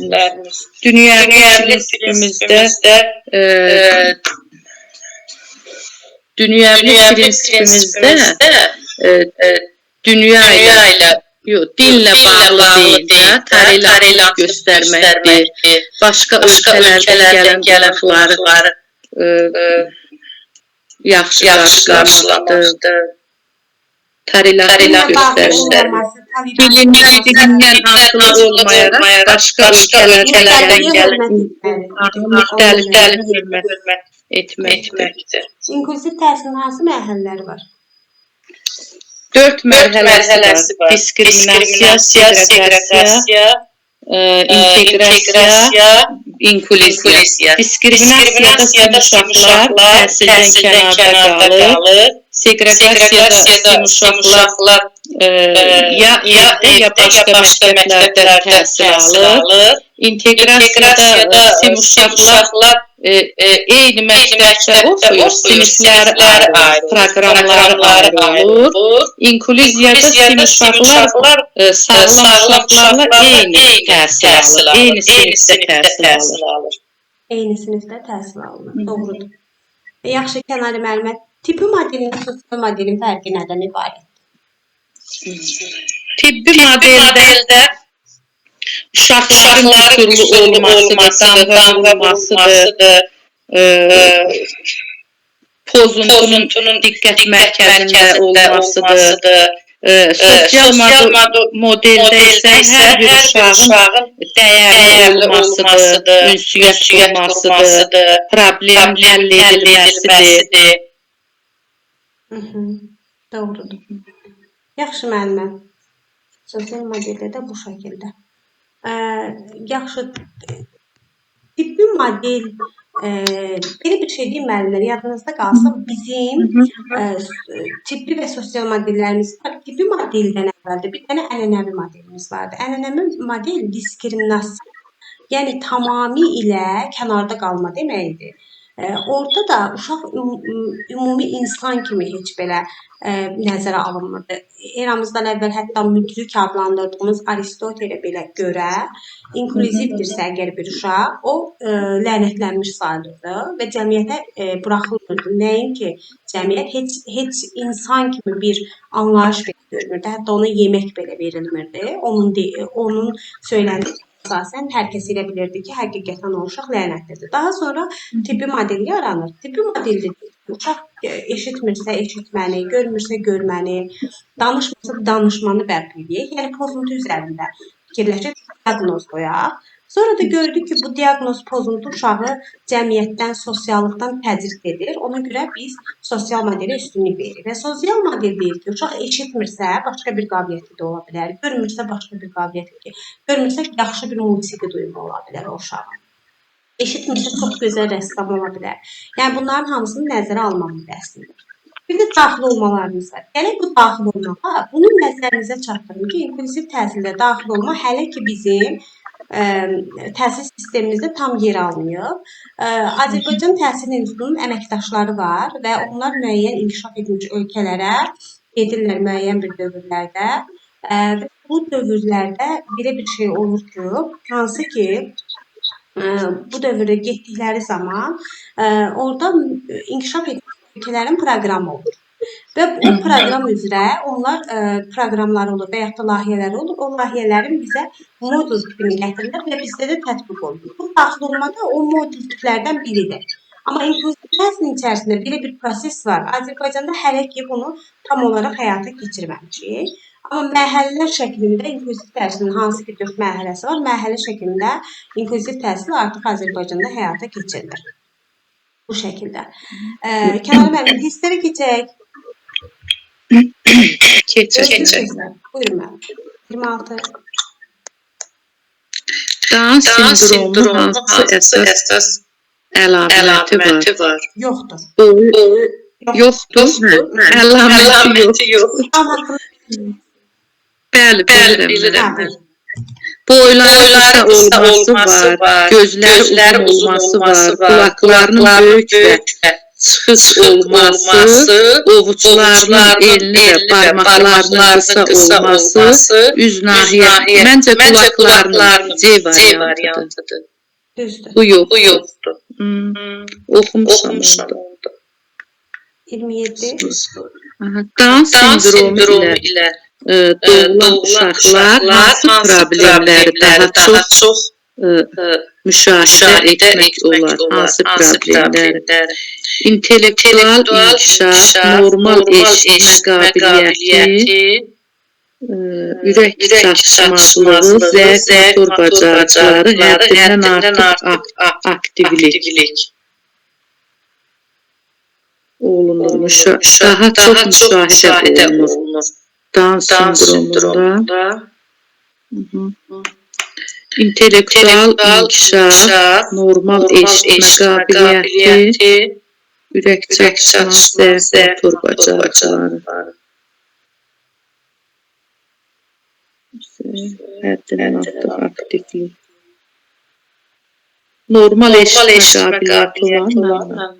Dünyəvilik prinsipimizdə dünya ilə dillə bağlı deyil də, təlimat göstərməkdir, başqa ölkələrdən gələn qonaqları yaxşı qarşılamaqdır, təlimat göstərməkdir. Dilindən asılı olmayaraq, başqa ölkələrdən gələn müxtəlif hörmət etməkdir. İnklusiv təhsilin hansı mərhələləri var? 4 mərhələsi var. Diskriminasiya, seqregasiya, inteqrasiya, inkluziya. Diskriminasiyada uşaqlar təhsildən kənarda qalır. Seqregasiyada uşaqlar ya evdə, ya başqa məktəblərdə təhsil alır. İnteqrasiyada uşaqlar eyni məktəbdə oxuyur, siniflər ayrı, proqramlar ayrı olur. İnkluziyada uşaqlar sağlam uşaqlarla eyni təhsil alır, eyni sinifdə təhsil alır. Eyni sinifdə təhsil alınır, doğrudur. Yaxşı, Kənarə müəllimə, tibbi modelin sosial modelin fərqi nədən ibarət? Tibbi modeldə uşaqların qüsurlu olmasıdır, danqırılmasıdır, pozuntunun diqqət mərkəzində olmasıdır. Sosial modeldə isə hər bir uşağın dəyərli olmasıdır, ünsiyyət qurmasıdır, problem həll edilməsidir. Doğrudur. Yaxşı müəllimə. Sosial modeldə də bu şəkildə. Yaxşı, tibbi model, belə bir şey deyim müəllimlər, yadınızda qalsa, bizim tibbi və sosial modellərimiz var. Tibbi modeldən əvvəldə bir dənə ənənəvi modelimiz vardı. Ənənəvi model diskriminasiya, yəni tamamilə kənarda qalma deməkdir. Orada da uşaq ümumi insan kimi heç belə nəzərə alınmırdı. Eramızdan əvvəl hətta müdrik adlandırdığımız Aristotelə belə görə inklüzivdirsə əgər bir uşaq, o lənətlənmiş sayılırdı və cəmiyyətə buraxılmırdı. Nəinki cəmiyyət heç insan kimi bir anlayış belə görmürdü. Hətta ona yemək belə verilmirdi. Onun söyləndiyi əsasən hər kəs elə bilirdi ki, həqiqətən o uşaq lənətlidir. Daha sonra tibbi model yaranır. Tibbi modeldə uşaq eşitmirsə eşitməni, görmürsə görməni, danışmırsa danışmanı bərpa edək. Yəni pozuntu üzərində fikirləşib diaqnoz qoyaq. Sonra da gördük ki, bu diaqnoz pozuntu uşağı cəmiyyətdən, sosiallıqdan təcrid edir. Ona görə biz sosial modelə üstünlük veririk. Və sosial model deyir ki, uşaq eşitmirsə başqa bir qabiliyyəti də ola bilər. Görmürsə başqa bir qabiliyyəti ki, görmürsə yaxşı bir musiqi duyumu ola bilər o uşağın. Eşitmirsə çox gözəl rəssam ola bilər. Yəni bunların hamısını nəzərə almamalı əslində. Bir də daxil olmalarımız var. Gələk bu daxil olmağa, bunu nəzərinizə çatdırın ki, inklusiv təhsildə daxil olma hələ ki bizim təhsil sistemimizdə tam yer almıyor. Azərbaycan Təhsil İnstitutunun əməkdaşları var və onlar müəyyən inkişaf etmiş ölkələrə gedirlər müəyyən bir dövrlərdə. Və bu dövrlərdə belə bir şey olur ki, hansı ki bu dövrdə getdikləri zaman orada inkişaf etmiş ölkələrin proqramı olur. Və bu proqram üzrə onlar proqramları olur və yaxud da layihələri olur. O layihələrin bizə modul tipini gətirirlər və bizdə də tətbiq olunur. Bu daxil olmada o modul tiplərdən biridir. Amma inkluziv təhsilin içərisində belə bir proses var. Azərbaycanda hələ ki bunu tam olaraq həyata keçirməmişik. Amma mərhələlər şəklində inklüziv təhsilin hansı ki 4 mərhələsi var, mərhələ şəklində inklüziv təhsil artıq Azərbaycanda həyata keçirilir. Bu şəkildə. Kənan müəllim, hisslərə keçək. Keçək. Buyurun müəllim. 26. Down sindromu hansı əsas əlaməti var? Yoxdur. Yoxdur. Əlaməti yox. Bəli, bilirəm. Boyları qısa olması var, gözləri uzun olması var, qulaqlarının böyük və çıxış olması, ovuçlarının enli və barmaqlarının qısa olması, üz nahiyyəsi. Məncə qulaqlarının C variantıdır. Düzdür. Bu yoxdur. Oxumuşam. 27. Down sindromu ilə doğulan uşaqlar hansı problemləri daha çox müşahidə etmək olar? Hansı problemləri? İntellektual inkişaf, normal eşitmə qabiliyyəti, ürək çatışmazlığı, zəif motor bacarıqları, həddindən artıq aktivlik olunur. Daha çox müşahidə olunur. Down sindromunda intellektual inkişaf, normal eşitmə qabiliyyəti, ürək çatışması, zəif motor bacarıqları. Həddindən artıq aktivlik. Normal eşitmə qabiliyyəti olan.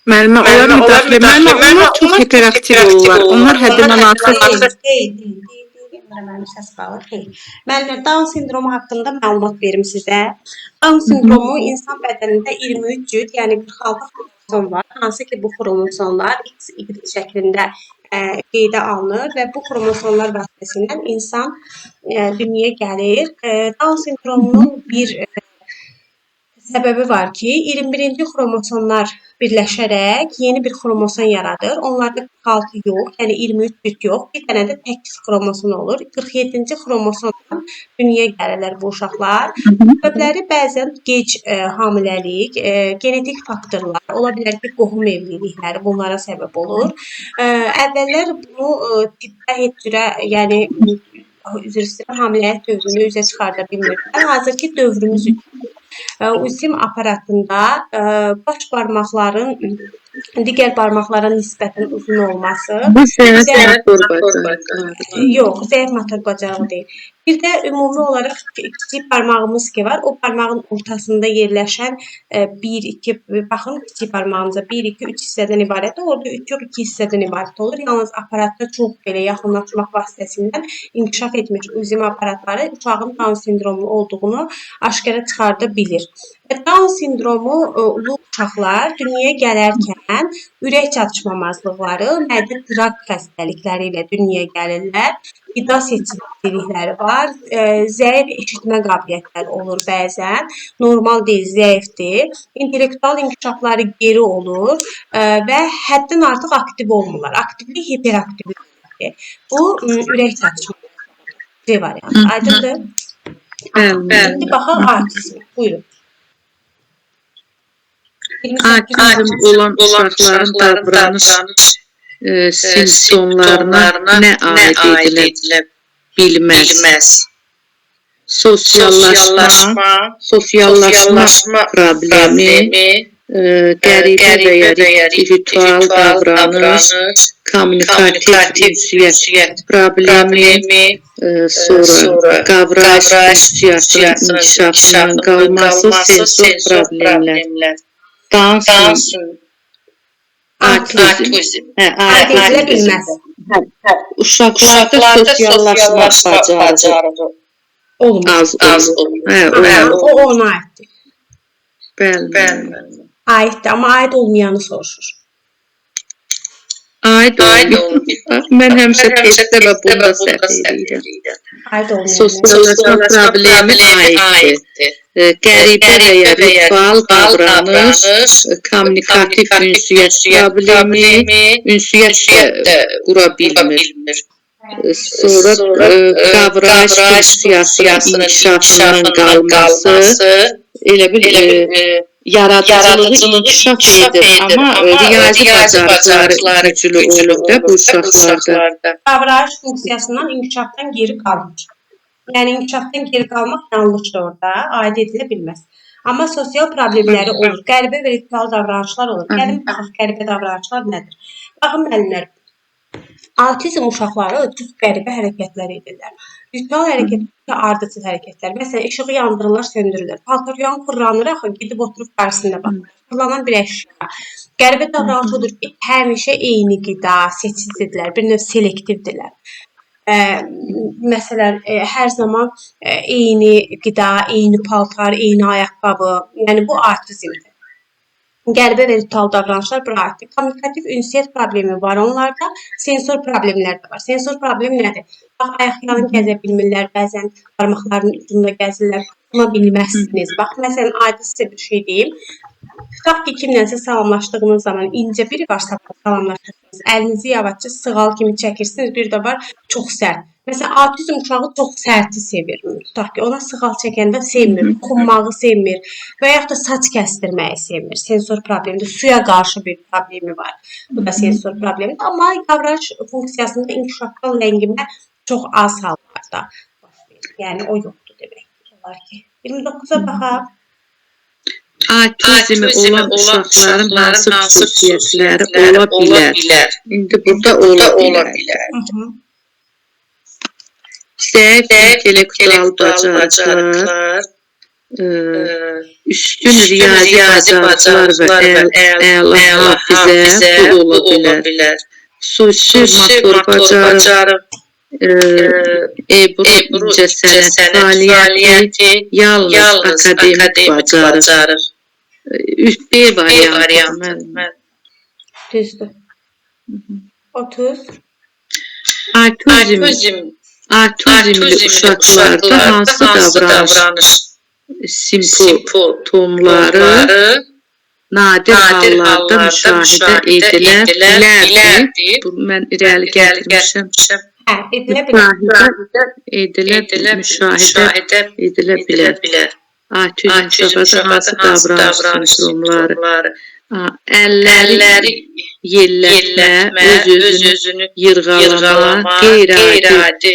Müəllimə, onlar müdaxilə. Müəllimə, onlar çox hiperaktiv olurlar. Onlar həddindən artıq. Müəllimə, Down sindromu haqqında məlumat verim sizə. Down sindromu insan bədənində 23 cüt, yəni 46 xromosom var. Hansı ki, bu xromosomlar XY şəklində qeydə alınır və bu xromosomlar vasitəsilə insan dünyaya gəlir. Down sindromunun bir səbəbi var ki, 21-ci xromosomlar birləşərək yeni bir xromosom yaradır. Onlarda 46 yox, yəni 23 cüt yox. Bir dənə də tək xromosom olur. 47-ci xromosomdan dünyaya gəlirlər bu uşaqlar. Səbəbləri bəzən gec hamiləlik, genetik faktorlar, ola bilər ki, qohum evlilikləri bunlara səbəb olur. Əvvəllər bunu tibbdə heç cürə, yəni üzr istəyirəm, hamiləlik dövrünü üzə çıxarda bilmirdilər. Hazırki dövrümüz üçün uzim aparatında baş barmaqların digər barmaqlara nisbətən uzun olması. Bu zəif motor bacarıqları. Yox, zəif motor bacarığı deyil. Bir də ümumi olaraq kiçik barmağımız ki var, o barmağın ortasında yerləşən 1-2, baxın kiçik barmağımıza 1-2-3 hissədən ibarətdir. Orada 3 yox 2 hissədən ibarət olur. Yalnız aparatda çox belə yaxınlaşmaq vasitəsilə inkişaf etmiş uzim aparatları uşağın Down sindromu olduğunu aşkara çıxarda bilir. Down sindromulu uşaqlar dünyaya gələrkən ürək çatışmamazlıqları, mədə-draq xəstəlikləri ilə dünyaya gəlirlər. Qida seçicilikləri var, zəif eşitmə qabiliyyətləri olur bəzən, normal deyil, zəifdir. İntellektual inkişafları geri olur və həddən artıq aktiv olmurlar. Aktivlik hiperaktivlikdir. Bu ürək çatışmazlığı variantı. Aydındır? İndi baxaq autizm. Buyurun. Autizm olan uşaqların davranış simptomlarına nə aid edilə bilməz? Sosiallaşma problemi, qəribə və ya ritual davranış, kommunikativ ünsiyyət problemi, sonra qavrayış hissiyatının inkişafından qalması, sensor problemlər. Dansın, autizm. Aid edilə bilməz. Uşaqlarda sosiallaşma bacarığı Olmaz. az olur. O ona aiddir. Bəli. Aiddir, amma aid olmayanı soruşur. Aid olmuyor. Mən həmişə testdə və bunda səhv edirəm. Aid olmayanı. Sosiallaşma problemi aiddir. Qəribə və ya ritual davranış, kommunikativ ünsiyyət problemi, ünsiyyət qura bilmir. sonra qavrayış funksiyasının inkişafından qalması, elə bir yaradıcılığı inkişaf edir, amma riyazi bacarıqları güclü olur da bu uşaqlarda. Qavrayış funksiyasından inkişafdan geri qalmış. Yəni inkişafdan geri qalmaq yanlışdır orada, aid edilə bilməz. Amma sosial problemləri olur, qəribə və ritual davranışlar olur. Gəlin baxaq, qəribə davranışlar nədir? Baxın müəllimlər, autizm uşaqları çox qəribə hərəkətlər edirlər. Ritual hərəkətlər, ardıcıl hərəkətlər. Məsələn, işığı yandırırlar, söndürürlər. Paltaryanı fırlanır, axı gedib oturub qarşısında baxır. Fırlanan bir əşya. Qəribə davranış odur ki, həmişə eyni qida seçicidirlər, bir növ selektivdirlər. Məsələn, hər zaman eyni qida, eyni paltar, eyni ayaqqabı. Yəni bu autizmdir. Qəribə və ritual davranışlar bura aiddir. Kommunikativ ünsiyyət problemi var onlarda, sensor problemlər də var. Sensor problem nədir? Bax, ayaqlarını gəzə bilmirlər, bəzən barmaqlarının ucunda gəzirlər, tutuna bilməzsiniz. Bax, məsələn, adi sizə bir şey deyim. Tutaq ki, kimlənsə salamlaşdığınız zaman incə biri var, salamlaşırsınız, əlinizi yavaşca sığal kimi çəkirsiniz, bir də var çox sərt. Məsələn, autizm uşağı çox sərti sevir. Tutaq ki, ona sığal çəkəndə sevmir, toxunmağı sevmir və yaxud da saç kəstirməyi sevmir. Sensor problemidir, suya qarşı bir problemi var. Bu da sensor problemidir. Amma qavrayış funksiyasında inkişafdan lənginmə çox az hallarda baş verir. Yəni, o yoxdur deməkdir. Olar ki, 29-a baxaq. Autizmi olan uşaqların hansı xüsusiyyətləri ola bilər? İndi burada ola bilər. Zəif intellektual bacarıqlar, üstün riyazi bacarıqlar və əla hafizə bu ola bilər. Sosial motor bacarıq, ebru incəsənət fəaliyyəti, yalnız akademik bacarıq. B variantı. Düzdür. 30. Autizmli uşaqlarda hansı davranış simptomları nadir hallarda müşahidə edilə bilərdir? Mən irəli gətirmişəm. Müşahidə edilə bilər. Autizm uşaqlarda hansı davranış simptomları? Əlləri yellətmə, öz-özünü yırğalama, qeyri-adi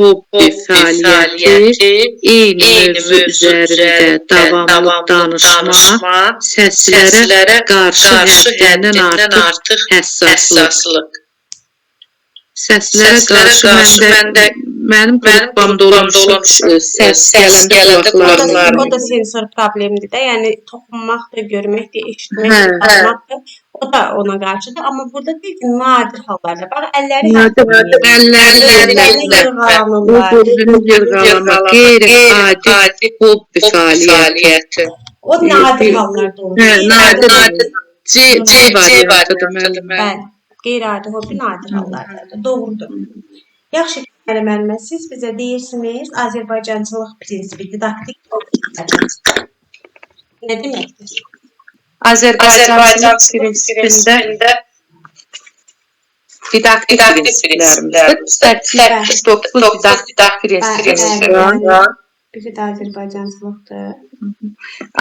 hobbi fəaliyyəti, eyni mövzu üzərində davamlı danışma, səslərə qarşı həddindən artıq həssaslıq. Səslərə qarşı mənim qrupamda olan səs gələndə qulaqlarım. O da sensor problemidir də, yəni toxunmaq da, görmək də, eşitmək də, baxmaq da, o da ona qarşıdır. Amma burada deyil ki, nadir hallarda. Bax, əlləri yırğalama, qeyri-adi hobbi fəaliyyəti. O nadir hallarda olur. C variantıdır müəllim. Bəli, qeyri-adi hobbi nadir hallardadır. Doğrudur. Yaxşı, müəllimə, siz bizə deyirsiniz, Azərbaycancılıq prinsipi, didaktik nə deməkdir? Azərbaycancılıq prinsipində didaktik prinsiplərimizdə 9 didaktik prinsipimiz var. Biri də Azərbaycancılıqdır.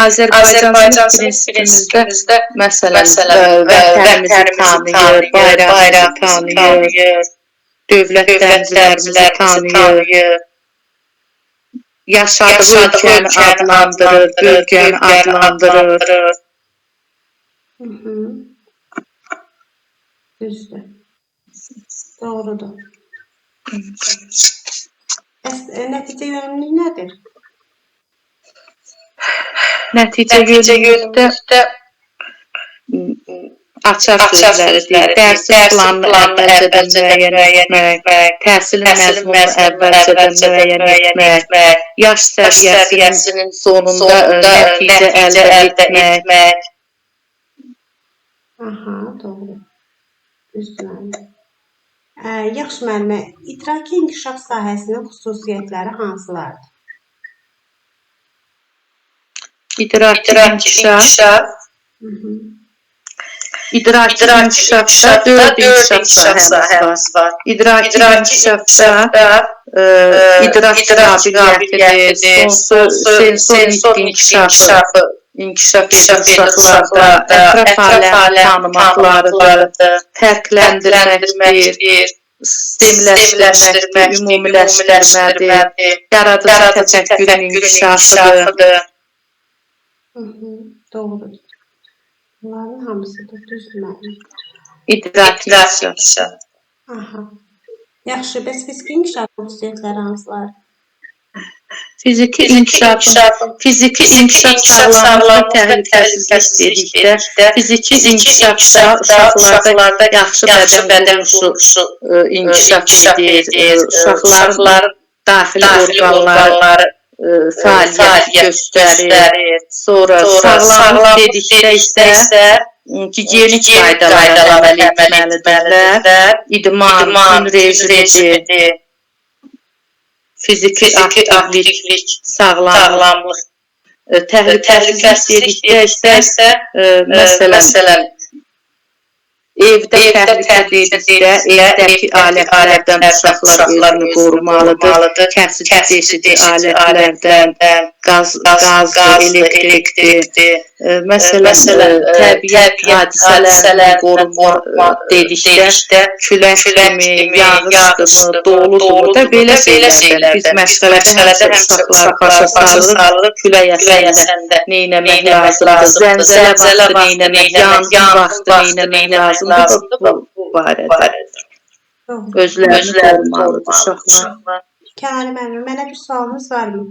Azərbaycancılıq prinsipimizdə məsələn, vətənimizi tanıyır, bayrağımızı tanıyır, dövlətlərimizi tanıyır, yaşadığı ölkəni adlandırır, bölgəni adlandırır. Düzdür. Doğrudur. Nəticə yönümlülük nədir? Nəticə yönümlülükdə açar sözləridir. Dərsin planını əvvəlcədən müəyyən etmək, təhsilin məzmununu əvvəlcədən müəyyən etmək, yaş səviyyəsinin sonunda nəticə əldə etmək. Aha, doğru. Düzdür. Yaxşı müəllimə, idraki inkişaf sahəsinin xüsusiyyətləri hansılardır? İdraki inkişaf İdraki inkişafda 4 inkişaf sahəmiz var. İdraki inkişafda idrak qabiliyyətidir, sensor inkişaf edən uşaqlarda ətraf aləmi tanımaqlarıdır, fərqləndirməkdir, sistemləşdirməkdir, ümumiləşdirmədir, yaradıcı təfəkkürün inkişafıdır. Doğrudur. Bunların hamısıdır, düzdür müəllim. İdraki inkişaf. Aha. Yaxşı, bəs fiziki inkişaf xüsusiyyətləri hansılar? Fiziki inkişaf sağlamlıq və təhlükəsizlik dedikdə, fiziki inkişafda uşaqlarda yaxşı bədən quruluşu inkişaf edir, uşaqların daxili orqanları fəaliyyət göstərir. Sonra sağlamlıq dedikdə isə gigiyenik qaydalara əməl etməlidirlər. İdman, gün rejimidir, fiziki aktivlik, sağlamlıq, təhlükəsizlik dedikdə isə məsələn, evdə təhlükə dedikdə, evdəki alətlərdən uşaqlar özünü qorumalıdır, kəsici alətlərdən, qaz, elektrikdir. Məsələn, təbiət hadisələrini qoruma dedikdə, külək kimi, yağışdır, doludur da belə şeylərdən. Biz məşğələdə həmişə uşaqları başa salırıq, külək əsəndə neynəmək lazımdır, zəlzələ vaxtı neynəmək, yanğın vaxtı neynəmək lazımdır, bu barədə. Özlərini qorumalıdır uşaqlar. Kənan müəllim, mənə bir sualınız varmı?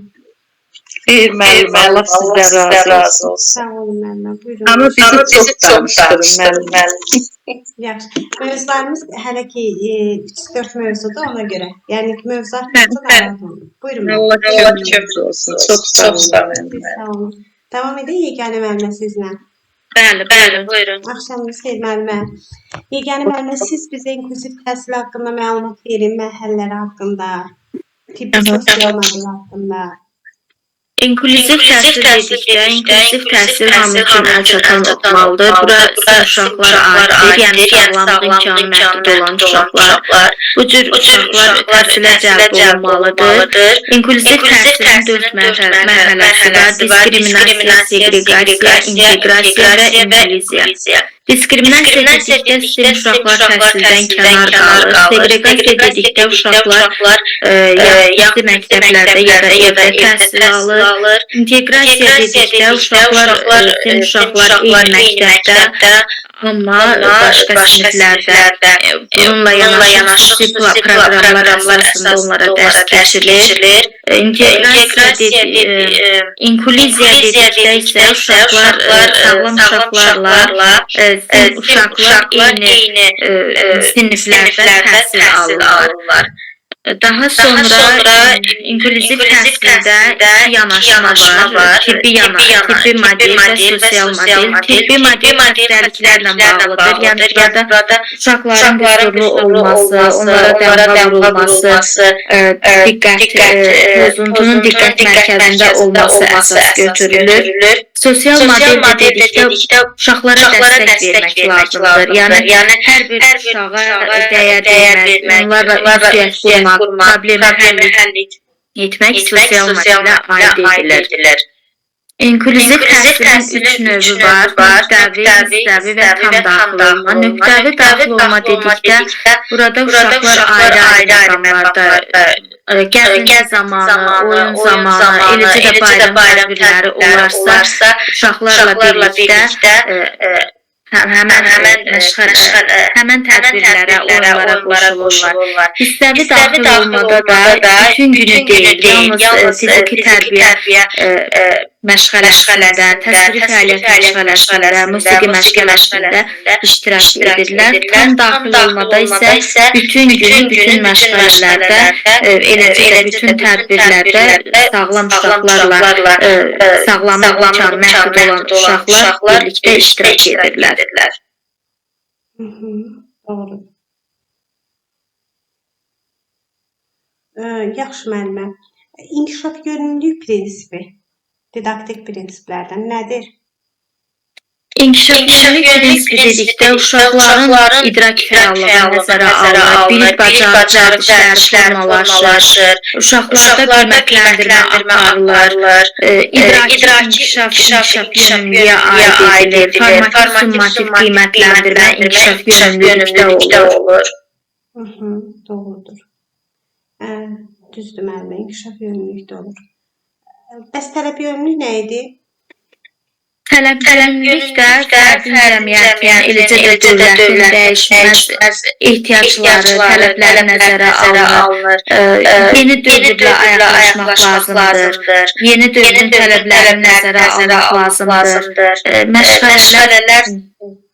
Xeyr, müəllim, Allah sizdən razı olsun. Sağ olun müəllim, buyurun. Amma bizi çox danışdırın, müəllim. Yaxşı. Mövzularımız hələ ki 3-4 mövzudur ona görə. Yəni mövzular çox narahat olun. Buyurun müəllim. Allah kömürünüz olsun. Çox sağ olun. Sağ olun. Davam edək yeganə müəllimə sizlə. Bəli, buyurun. Axşamınız xeyir müəllimə. Yeganə müəllimə, siz bizə inklusiv təhsil haqqında məlumat verin, mərhələləri haqqında, tibbi sosial model haqqında. İnklüziv təhsil dedikdə, inklüziv təhsil hamı üçün əlçatan olmalıdır. Bura uşaqlara aiddir, yəni sağlamlıq imkanı məhdud olan uşaqlar. Bu cür uşaqlar təhsilə cəlb olunmalıdır. İnklüziv təhsilin 4 mərhələsi var. Diskriminasiya, segregasiya, inteqrasiya və inkluziya. Diskriminasiya dedikdə sistem uşaqlar təhsildən kənar qalır. Segregasiya dedikdə uşaqlar yaxşı məktəblərdə ya da evdə təhsil alır. Inteqrasiya dedikdə uşaqlar eyni məktəbdə, amma başqa siniflərdə bununla yanaşı xüsusi proqramlar əsasında onlara dərs keçirilir. İnkluziya dedikdə isə sağlam uşaqlarla uşaqlar eyni siniflərdə təhsil alırlar. Daha sonra inklüziv təhsildə iki yanaşma var. Tibbi model və sosial model. Tibbi model xəstəliklərlə bağlıdır. Yəni burada uşaqların qüsurlu olması, onlara dəmğa vurulması, pozuntunun diqqət mərkəzində olması əsas götürülür. Sosial model dedikdə uşaqlara dəstək vermək lazımdır. Yəni hər bir uşağa dəyər vermək, onlarla ünsiyyət qurmaq, problemi həll etmək sosial modelə aid edilir. İnklüziv təhsilin 3 növü var. Nöqtəvi, hissəvi və tam daxil olma. Nöqtəvi daxil olma dedikdə, burada uşaqlar ayrı məqamlarda gəzinti zamanı, oyun zamanı, eləcə də bayram tədbirləri olarsa, uşaqlarla birlikdə həmən tədbirlərə, oyunlara qoşulurlar. Hissəvi daxil olmada da bütün günü deyil, yalnız fiziki tərbiyə məşğələsində, təsviri fəaliyyət məşğələsində, musiqi məşğələsində iştirak edirlər. Tam daxil olmada isə bütün günü, bütün məşğələlərdə, eləcə də bütün tədbirlərdə sağlam uşaqlarla, sağlamlıq imkanı məhdud olan uşaqlar birlikdə iştirak edirlər. Doğru. Yaxşı müəllimə. İnkişaf yönümlülük prinsipi didaktik prinsiplərdən nədir? İnkişaf yönlü prinsipi dedikdə uşaqların idrak fəallığı nəzərə alınır, bilik, bacarıq vərdişləri formalaşır, uşaqlarda qiymətləndirmə aparılır, idraki inkişaf yönümlüyə aid edilir, formativ qiymətləndirmə inkişaf yönümlülükdə olur. Doğrudur. Düzdür müəllimə, inkişaf yönümlülükdə olur. Bəs tələb yönümlülük nə idi? Tələb yönümlülük də fərdin cəmiyyətin, eləcə də dövlətin dəyişməz ehtiyacları, tələbləri nəzərə alınır. Yeni dövrlə ayaqlaşmaq lazımdır. Yeni dövrün tələblərini nəzərə almaq lazımdır. Məşğələlər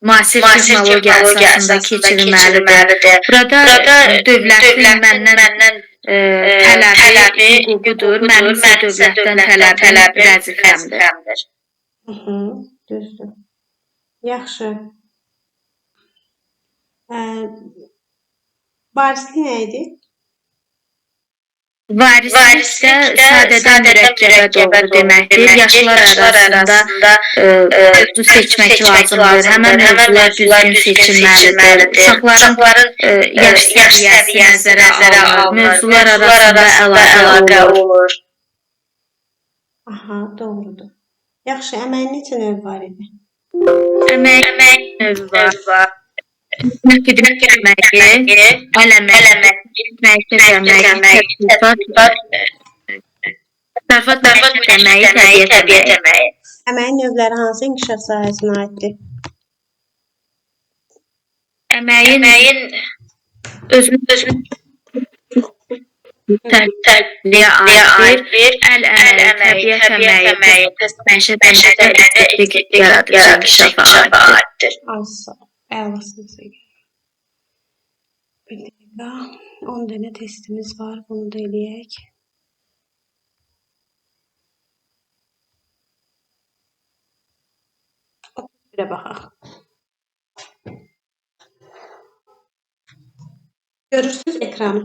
müasir texnologiya əsasında keçirilməlidir. Burada dövlətin məndən tələbi hüququdur, mənim isə dövlətdən tələbim vəzifəmdir. Düzdür. Yaxşı. Varislik nə idi? Varislik də sadədən mürəkkəbə doğru deməkdir. Yaşlar arasında mövzu seçmək lazımdır. Həmən mövzular düzgün seçilməlidir. Uşaqların yaş səviyyəsi nəzərə alınır. Mövzular arasında əlaqə olur. Aha, doğrudur. Yaxşı, əməyin neçə növü var idi? Əmək növü var. Xidmət əməyi, əl əməyi, məişət əməyi, təsərrüfat əməyi, təbiət əməyi. Əməyin növləri hansı inkişaf sahəsinə aiddir? Əməyin özünün tərbiyə aiddir. Əl əməyi, təbiət əməyi, məişət əməyi və estetik yaradıcı inkişafa aiddir. Əlasınıza gəlir. Bir dəqiqə. 10 dənə testimiz var. Bunu da eləyək. Bir baxaq. Görürsünüz ekranı.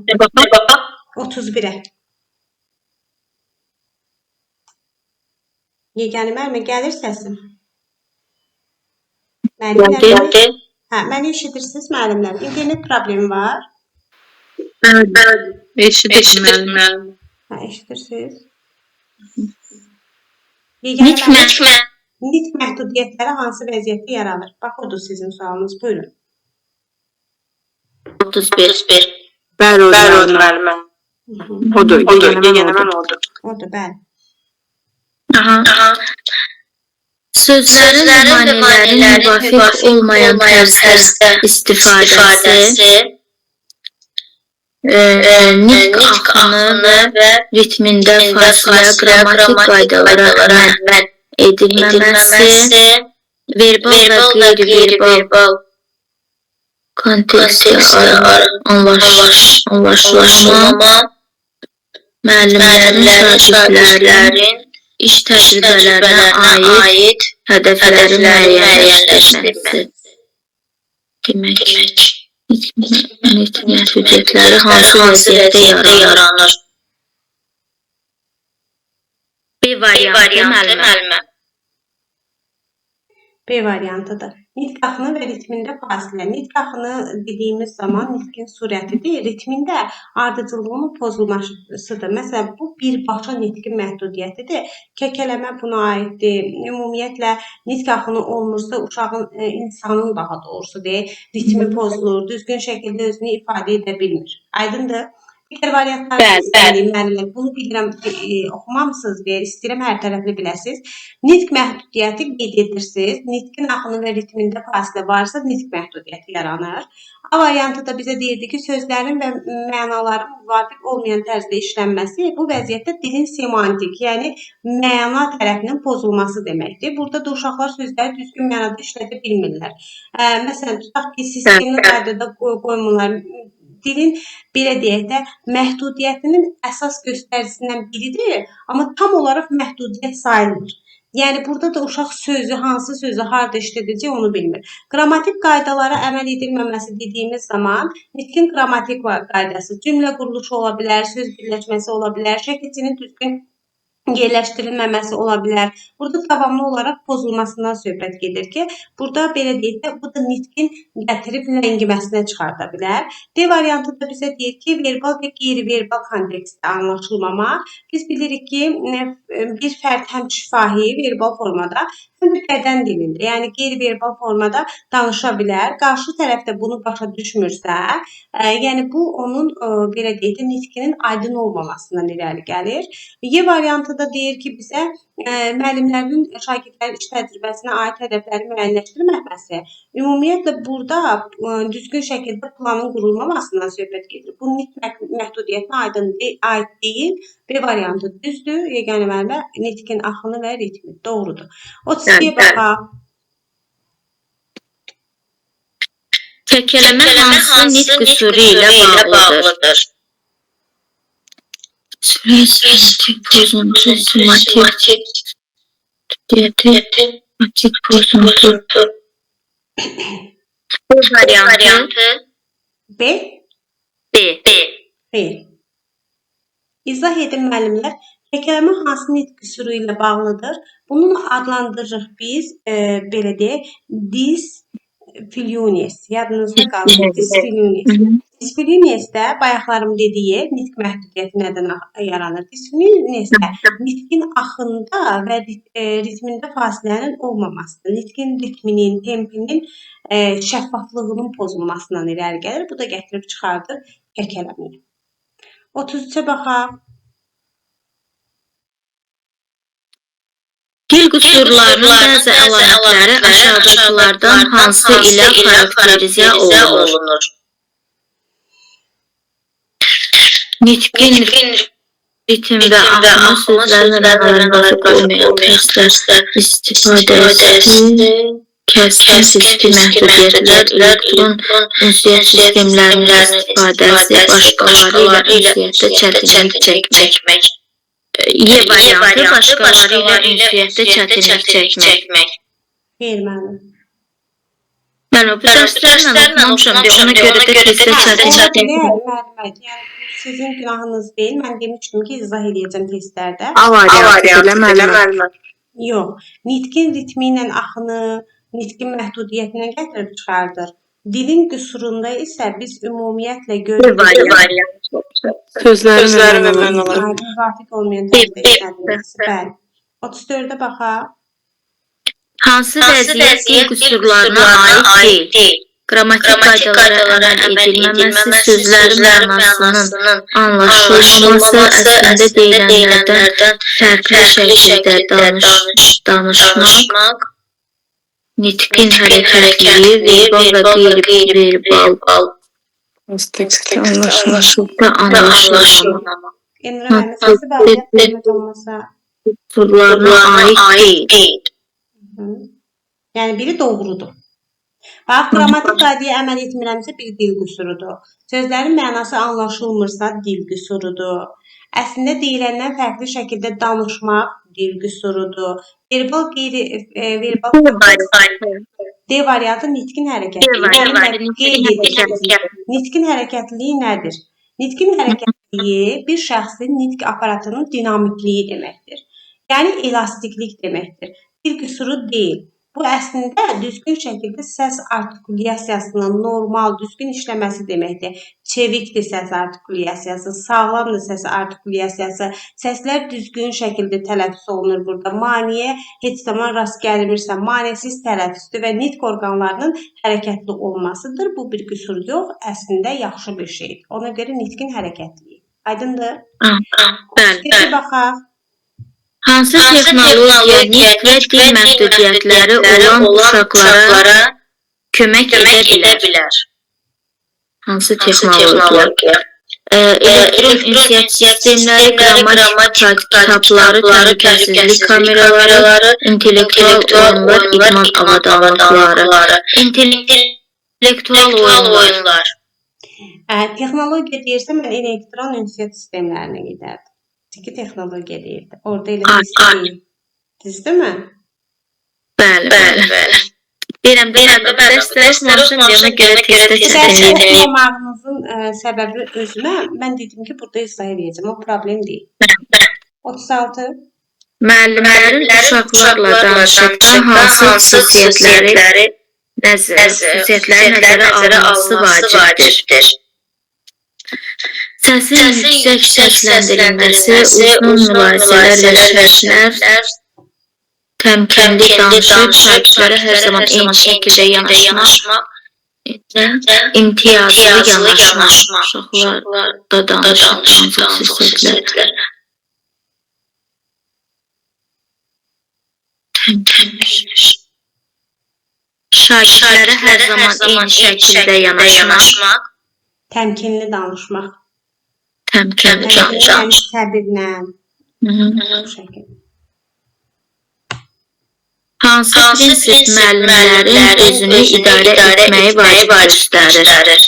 31-ə. Yeganə müəllimə gəlir səsim. Müəllimlər. Məni eşidirsiniz müəllimlər. İnternet problemi var. Eşidirəm müəllim. Eşidirsiniz. Nitq məhdudiyyətləri hansı vəziyyətdə yaranır? Bax, odur sizin sualınız. Buyurun. 31. Bəli, müəllimə. Odur, yeganə odur. Odur, bəli. Sözlərin və manələrin müvafiq olmayan tərzdə istifadəsi, nitq axını və ritmində fasilə, qrammatik qaydalara əməl edilməməsi, verbal və qeyri-verbal kontekstə anlaşılma, müəllimlərin, şagirdlərin iş təcrübələrinə aid hədəflərin müəyyənləşdirilməsi. Demək, nitq məhdudiyyətləri hansı vəziyyətdə yaranır? B variantı müəllimə. B variantıdır. Nitq axını və ritmində fasilə. Nitq axını dediyimiz zaman nitqin surətidir, ritmində ardıcıllığının pozulmasıdır. Məsələn, bu birbaşa nitqin məhdudiyyətidir. Kəkələmə buna aiddir. Ümumiyyətlə, nitq axını olmursa, uşağın, insanın daha doğrusu deyək, ritmi pozulur, düzgün şəkildə özünü ifadə edə bilmir. Aydındır? Digər variantları istəyirəm, müəllimlər. Bunu bilirəm, oxumamısınız deyə istəyirəm, hər tərəfli biləsiniz. Nitq məhdudiyyəti qeyd edirsiniz. Nitqin axını və ritmində fasilə varsa, nitq məhdudiyyəti yaranır. A variantı da bizə deyirdi ki, sözlərin və mənaların müvafiq olmayan tərzdə işlənməsi bu vəziyyətdə dilin semantik, yəni məna tərəfinin pozulması deməkdir. Burada da uşaqlar sözləri düzgün mənada işlədə bilmirlər. Məsələn, tutaq ki, sistemli qaydada qoymurlar. Dilin, belə deyək də, məhdudiyyətinin əsas göstəricisindən biridir, amma tam olaraq məhdudiyyət sayılmır. Yəni, burada da uşaq hansı sözü harada işlədəcək onu bilmir. Qrammatik qaydalara əməl edilməməsi dediyimiz zaman, nitqin qrammatik qaydası, cümlə quruluşu ola bilər, söz birləşməsi ola bilər, şəkilçinin düzgün yerləşdirilməməsi ola bilər. Burada davamlı olaraq pozulmasından söhbət gedir ki, burada belə deyək də, bu da nitqin gətirib ləngiməsinə çıxarda bilər. D variantı da bizə deyir ki, verbal və qeyri-verbal kontekstdə anlaşılmama. Biz bilirik ki, bir fərd həm şifahi, verbal formada, həm də bədən dilində, yəni qeyri-verbal formada danışa bilər. Qarşı tərəf də bunu başa düşmürsə, yəni bu onun belə deyək də, nitqinin aydın olmamasından irəli gəlir. Y variantı da deyir ki, bizə müəllimlərin şagirdlərin iş təcrübəsinə aid hədəfləri müəyyənləşdirməməsi. Ümumiyyətlə, burada düzgün şəkildə planın qurulmamasından söhbət gedir. Bu nitq məhdudiyyətinə aid deyil. B variantı düzdür. Yeganə mənbə nitqin axını və ritmi. Doğrudur. 32-yə baxaq. Kəkələmə hansı nitq qüsuru ilə bağlıdır? Süresiz pozuntu, somatik pozuntu. Bu variantı B. İzah edin müəllimlər. Kəkələmə hansı nitq qüsuru ilə bağlıdır? Bunu adlandırırıq biz, belə deyək, disfilionies. Yadınızda qalır, disfilionies. Disfilioniesdə bayaqlarım dediyi nitq məhdudiyyəti nədən yaranır? Disfilioniesdə nitqin axında və ritmində fasilənin olmamasıdır. Nitqin ritminin, tempinin şəffaflığının pozulmasından irəli gəlir. Bu da gətirib çıxardır kəkələməyi. 33-ə baxaq. Dil qüsurlarının bəzi əlamətləri aşağıdakılardan hansı ilə xarakterizə olunur? Nitqin ritim və axını, sözlərin və mənalarında olmayan tərslər istifadəsi, kəskin seçki məhdudiyyətlər, elektron ünsiyyət sistemlərinin istifadəsi, başqaları ilə ünsiyyətdə çətinlik çəkmək. Y variantı başqaları ilə ünsiyyətdə çətinlik çəkmək. Xeyr, mənim. Mən o bu dərslərlə oxumamışam deyə ona görə də testdə çətinlik Yəni, sizin günahınız deyil. Mən demişdim ki, izah edəcəm testlərdə. A variantı ilə müəllimə. Yox, nitqin ritmi ilə axını, nitqin məhdudiyyətinə gətirib çıxardır. Dilin qüsurunda isə biz ümumiyyətlə görürük. Sözlərin və mənaları. Müvafiq olmayan tərzdə işlədilməsi. Bəli. 34-ə baxaq. Hansı vəziyyət dil qüsurlarına aid deyil? Qrammatik qaydalara əməl edilməməsi, sözlərin mənasının anlaşılmaması, əslində deyilənlərdən fərqli şəkildə danışmaq, nitqin hərəkətliyi, verbal və qeyri-verbal anlaşılmama. Emrə mənasəsi bəziyyət olmasa qüsurlarına aid deyil. Yəni, biri doğrudur. Bax, qrammatik qaydaya əməl etmirəmsə bir dil qüsurudur. Sözlərin mənası anlaşılmırsa dil qüsurudur. Əslində deyiləndən fərqli şəkildə danışmaq dil qüsurudur. Verbal, D variantı nitqin hərəkətliliyi. Nitqin hərəkətliliyi nədir? Nitqin hərəkətliliyi bir şəxsin nitq aparatının dinamikliyi deməkdir. Yəni, elastiklik deməkdir. Dil qüsuru deyil. Bu əslində düzgün şəkildə səs artikulyasiyasının normal, düzgün işləməsi deməkdir. Çevikdir səs artikulyasiyası, sağlamdır səs artikulyasiyası. Səslər düzgün şəkildə tələffüz olunur burada. Maneə heç zaman rast gəlmirsə, manesiz tələffüzdür və nitq orqanlarının hərəkətli olmasıdır. Bu bir qüsur yox, əslində yaxşı bir şeydir. Ona görə nitqin hərəkətliyi. Aydındır? Bəli. Baxaq. Hansı texnologiya nitq və dil məhdudiyyətləri olan uşaqlara kömək edə bilər? Hansı texnologiya? Elektron ünsiyyət sistemləri, qrammatik kitabları, təhlükəsizlik kameraları, intellektual oyunlar, idman avadanlıqları. İntellektual oyunlar. Texnologiya deyirsə, mən elektron ünsiyyət sistemlərinə gedərdim. Çünki texnologiya deyirdi. Orada elə deyil. Düzdürmü? Bəli. Deyirəm, dərslər oxumamışam görə testdə çətinlik. Oxumağınızın səbəbi özümə, mən dedim ki, burada izah edəcəm. O problem deyil. 36. Müəllimlərin uşaqlarla danışıqda hansı xüsusiyyətləri nəzərə alınması vacibdir? Səsin yüksək səsləndirilməsi, uzun mülahizələr və şərhlər, təmkinli danışıb, şagirdlərə hər zaman eyni şəkildə yanaşmaq, imtiyazlı yanaşmaq, uşaqlarla danışıb, hansı xüsusiyyətlər? Şagirdlərə hər zaman eyni şəkildə yanaşmaq, Təmkinli danışmaq. təmkinli Yəni danışmaq. səbirlə. Bu şəkildə. Hansı prinsip müəllimlərin özünü idarə etməyi vacib göstərir?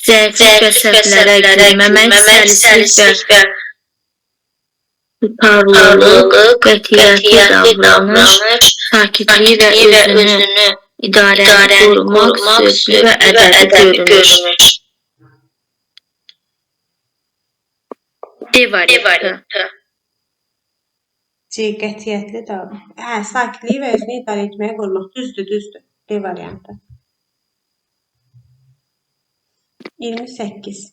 Zəiflik və səhvlərə gülməmək, səlislik və tutarlılıq, qətiyyətli davranış, sakitlik və özünü idarəni qorumaq, sözlü və ədəbi görünüş. D variantı. C. Qətiyyətli davranış. Sakitliyi və özünü idarə etməyə qoymaq. Düzdür. D variantı. 28.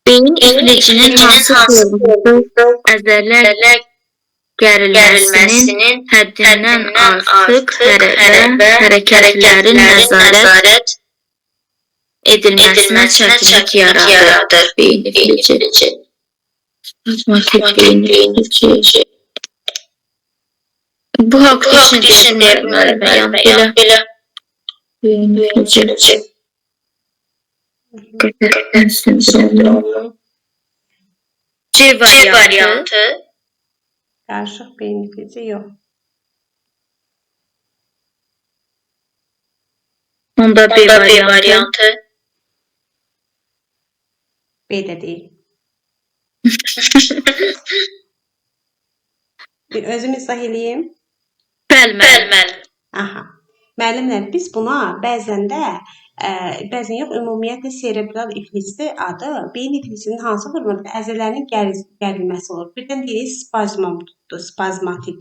Beyin iflicinin hansı forması əzələ gərilməsinin həddindən artıq hərəkətlərin nəzarət edilməsinə çətinlik yaradır. Beyin iflici. Beyin iflici. Bu haqda düşündürməyəm belə. Beyin iflici. Qəfədən sindromu. C variantı. Qarışıq beyin iflici yox. Onda B variantı. B də deyil. Özüm izah eləyim. Bəli. Aha. Müəllimlər, biz buna bəzən yox, ümumiyyətlə serebral iflici adı beyin iflicinin hansı formada əzələrin gərilməsi olur. Birdən deyirik spazmatik.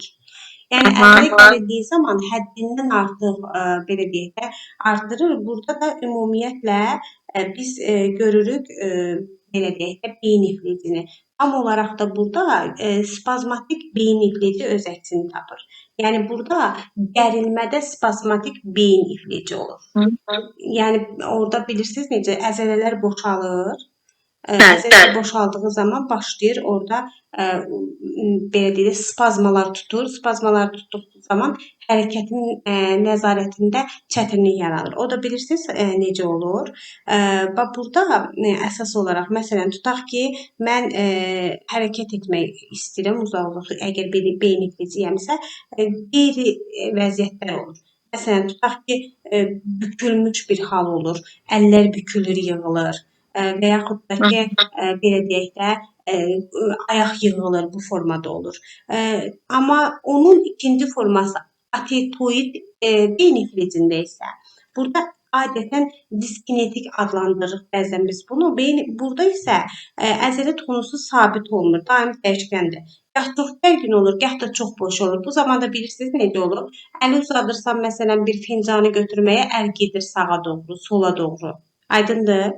Yəni əzələ gərildiyi zaman həddindən artıq belə deyək də artırır. Burada da ümumiyyətlə biz görürük belə deyək də beyin iflicini. Tam olaraq da burada spazmatik beyin iflici öz əksini tapır. Yəni burada gərilmədə spazmatik beyin iflici olur. Yəni orada bilirsiniz necə əzələlər boşalır. Əzələ boşaldığı zaman başlayır orada belə deyək spazmalar tutur. Spazmalar tutduğu zaman hərəkətin nəzarətində çətinlik yaranır. O da bilirsiniz necə olur. Bax burada əsas olaraq məsələn tutaq ki, mən hərəkət etmək istəyirəm uzaqlıqda. Əgər beyin ifliciyəmsə qeyri vəziyyətlər olur. Məsələn tutaq ki, bükülmüş bir hal olur. Əllər bükülür, yığılır. Və yaxud da ki, belə deyək də, ayaq yığılır, bu formada olur. Amma onun ikinci forması atetoid beyin iflicində isə burada adətən diskinetik adlandırırıq bəzən biz bunu. Burada isə əzələ tonusu sabit olmur, daim dəyişkəndir. Gah çox gərgin olur, gah da çox boş olur. Bu zamanda bilirsiniz necə olur? Əli uzadırsan məsələn bir fincanı götürməyə əl gedir sağa doğru, sola doğru. Aydındır?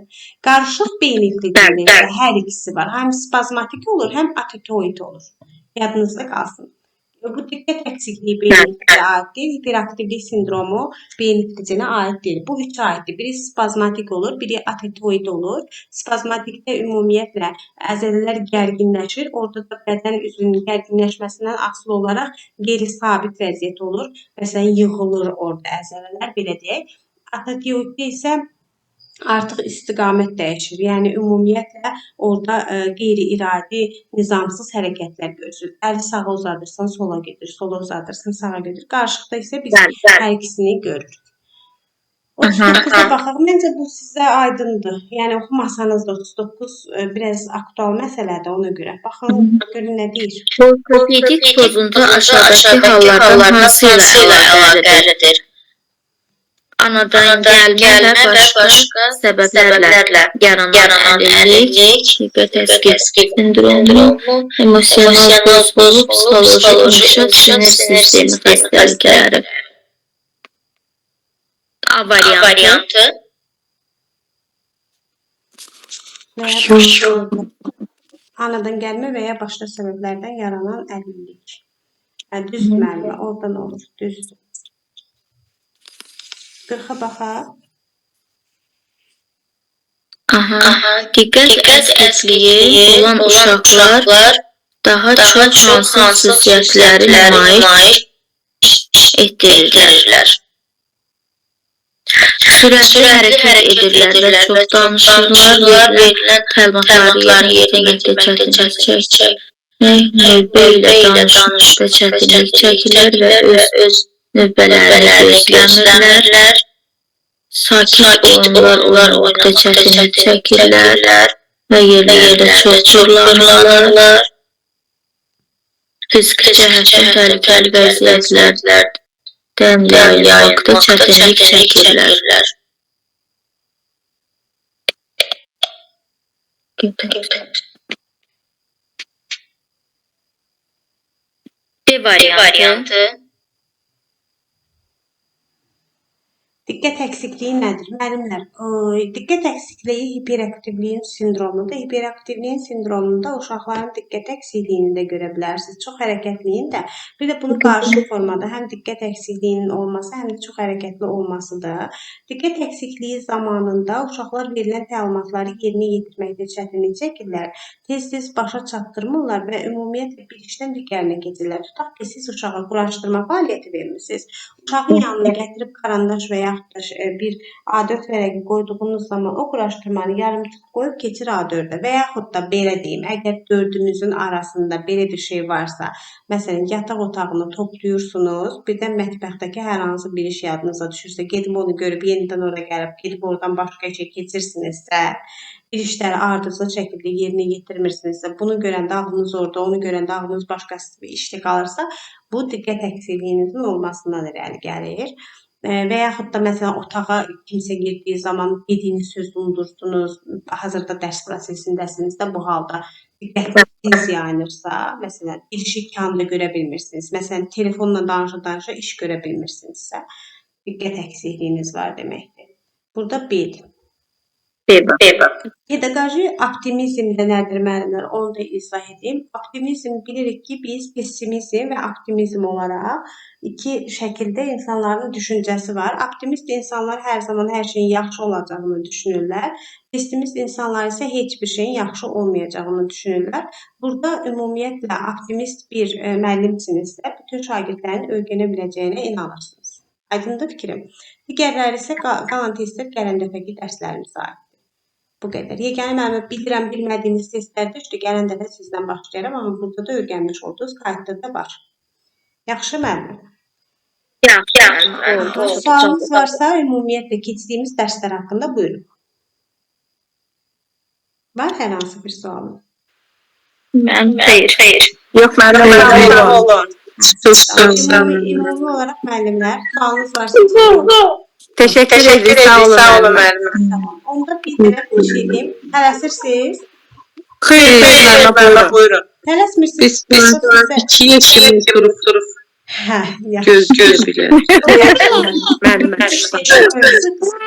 Qarışıq beyin iflicində isə hər ikisi var. Həm spazmatik olur, həm atetoid olur. Yadınızda qalsın. Bu diqqət əksikliyi beyin iflicinə aiddir. Hiperaktivlik sindromu beyin iflicinə aid deyil. Bu üçə aiddir. Biri spazmatik olur, biri atetoid olur. Spazmatikdə ümumiyyətlə əzələlər gərginləşir. Orada da bədən üzvünün gərginləşməsindən asılı olaraq qeyri-sabit vəziyyət olur. Məsələn, yığılır orada əzələlər, belə deyək. Atetoiddə isə artıq istiqamət dəyişir. Yəni ümumiyyətlə orada qeyri-iradi, nizamsız hərəkətlər görülür. Əli sağa uzadırsan, sola gedir, sola uzadırsan, sağa gedir. Qarışıqda isə biz hər ikisini görürük. 39-a baxaq. Məncə bu sizə aydındır. Yəni oxumasanız da 39 biraz aktual məsələdir ona görə. Baxın, görün nə deyir. Ortopedik pozuntu aşağıdakı hallardan hansı ilə əlaqəlidir? anadan gəlmə və başqa səbəblərlə yaranan əlillik, diqqət əskik sindromu, emosional pozğunluq, psixoloji inkişaf, sinir sistemi xəstəlikləri. A variantı. Anadan gəlmə və ya başqa səbəblərdən yaranan əlillik. Düzdür müəllimə, oradan olur, düzdür. 40-a baxaq. Diqqət əskikliyi olan uşaqlar daha çox hansı xüsusiyyətləri nümayiş etdirirlər? Sürətli hərəkət edirlər və çox danışırlar, verilən təlimatları yerinə yetirməkdə çətinlik çəkmək, növbə ilə danışmaqda çətinlik çəkirlər və öz növbələrini gözləmirlər. Sakit oyunlar oynamakta çətinlik çəkirlər və yerlərdə çox zorlanırlar. Fiziki cəhətdən təhlükəli vəziyyətlərdən yayılmaqda çətinlik çəkirlər. D variantı. Diqqət əksikliyi nədir? Müəllimlər, diqqət əksikliyi hiperaktivliyin sindromudur. Hiperaktivliyin sindromunda uşaqların diqqət əksikliyini də görə bilərsiniz. Çox hərəkətliliyin də. Bir də bunu qarşı formada həm diqqət əksikliyinin olması, həm də çox hərəkətli olmasıdır. Diqqət əksikliyi zamanında uşaqlar verilən təlimatları yerinə yetirməkdə çətinlik çəkirlər. Tez-tez başa çatdırmırlar və ümumiyyətlə bir işdən digərinə keçirlər. Tutaq ki, siz uşağa quraşdırma fəaliyyəti vermisiniz. Uşağın yanına gətirib karandaş və yaxud da bir A4 vərəqi qoyduğunuz zaman o quraşdırmanı yarımçıq qoyub keçir A4-ə və yaxud da belə deyim, əgər dördünüzün arasında belə bir şey varsa, məsələn, yataq otağını toplayırsınız, birdən mətbəxdəki hər hansı bir iş yadınıza düşürsə, gedib onu görüb yenidən ora gəlib, gedib oradan başqa işə keçirsinizsə, bir işləri ardıcıl şəkildə yerinə yetirmirsinizsə, bunu görəndə ağlınız orada, onu görəndə ağlınız başqa bir işdə qalırsa, bu diqqət əksikliyinizin olmasından irəli gəlir. Və yaxud da məsələn otağa kimsə girdiyi zaman dediyiniz sözü unudursunuz, hazırda dərs prosesindəsiniz də bu halda diqqətiniz yayınırsa, məsələn bir işi kanda görə bilmirsiniz, məsələn telefonla danışa-danışa iş görə bilmirsinizsə, diqqət əksikliyiniz var deməkdir. Burada B-dir. Pedaqoji optimizm də nədir müəllimlər? Onu da izah edeyim. Optimizm bilirik ki, biz pessimizm və optimizm olaraq iki şəkildə insanların düşüncəsi var. Optimist insanlar hər zaman hər şeyin yaxşı olacağını düşünürlər. Pessimist insanlar isə heç bir şeyin yaxşı olmayacağını düşünürlər. Burada ümumiyyətlə optimist bir müəllimsinizsə, bütün şagirdlərin öyrənə biləcəyinə inanırsınız. Aydındır fikrim. Digərləri isə qalan testlər gələn dəfəki dərslərimizə aiddir. Bu qədər. Yeganə müəllimə bilirəm, bilmədiyiniz testlərdə işte gələn dəfə sizdən başlayarım, amma burada da öyrənmiş olduğunuz qayıtda da var. Yaxşı müəllimə? Yaxşı. Sualınız varsa, ümumiyyətlə keçdiyimiz dərslər haqqında buyurun. Var hər hansı bir sualınız? Mən xeyr. Yox, müəllim olun. Ümumi olaraq müəllimlər, sualınız varsa buyurun. Təşəkkür edirik, sağ olun müəllimə. Tamam. Onda bir dənə bir şey deyim. Tələsirsiniz? Xeyr, müəllimə, buyurun. Tələsmirsiniz? Biz 2-yə kimi durub Hə, yaxşı. göz bilir. Müəllimə.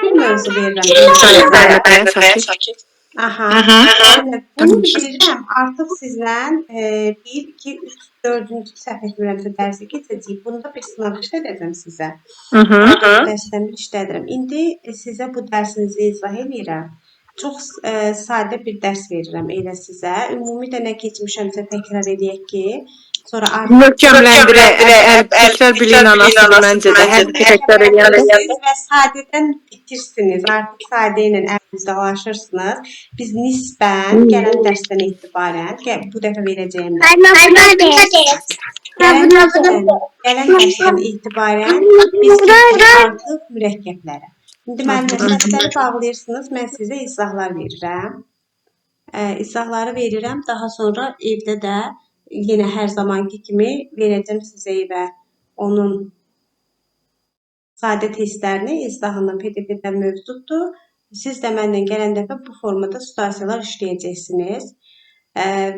Bir mövzu verirəm. Aha. Bunu bilirəm. Artıq sizlə 1, 2, 3, 4-cü səhv etmirəmsə dərsi keçəcəyik. Bunda bir sınaq işlədəcəm sizə. Dərsdən bir işlədirəm. İndi sizə bu dərsinizi izah edirəm. Çox sadə bir dərs verirəm elə sizə. Ümumi də nə keçmişəmsə təkrar edək ki, sonra möhkəmləndirək, təkrar bilin anasını məncə də, hər təkrar edəndə. Və sadədən bitirsiniz. Artıq sadə ilə əlinizdə alaşırsınız. Biz nisbən gələn dərsdən etibarən, bu dəfə verəcəyim gələn dərsdən etibarən biz artıq mürəkkəblərə. İndi müəllimə səsləri bağlayırsınız, mən sizə izahlar verirəm. İzahları verirəm, daha sonra evdə də yenə hər zamanki kimi verəcəm sizə evə onun sadə testlərini izahını PDF-dən mövcuddur. Siz də məndən gələn dəfə bu formada situasiyalar işləyəcəksiniz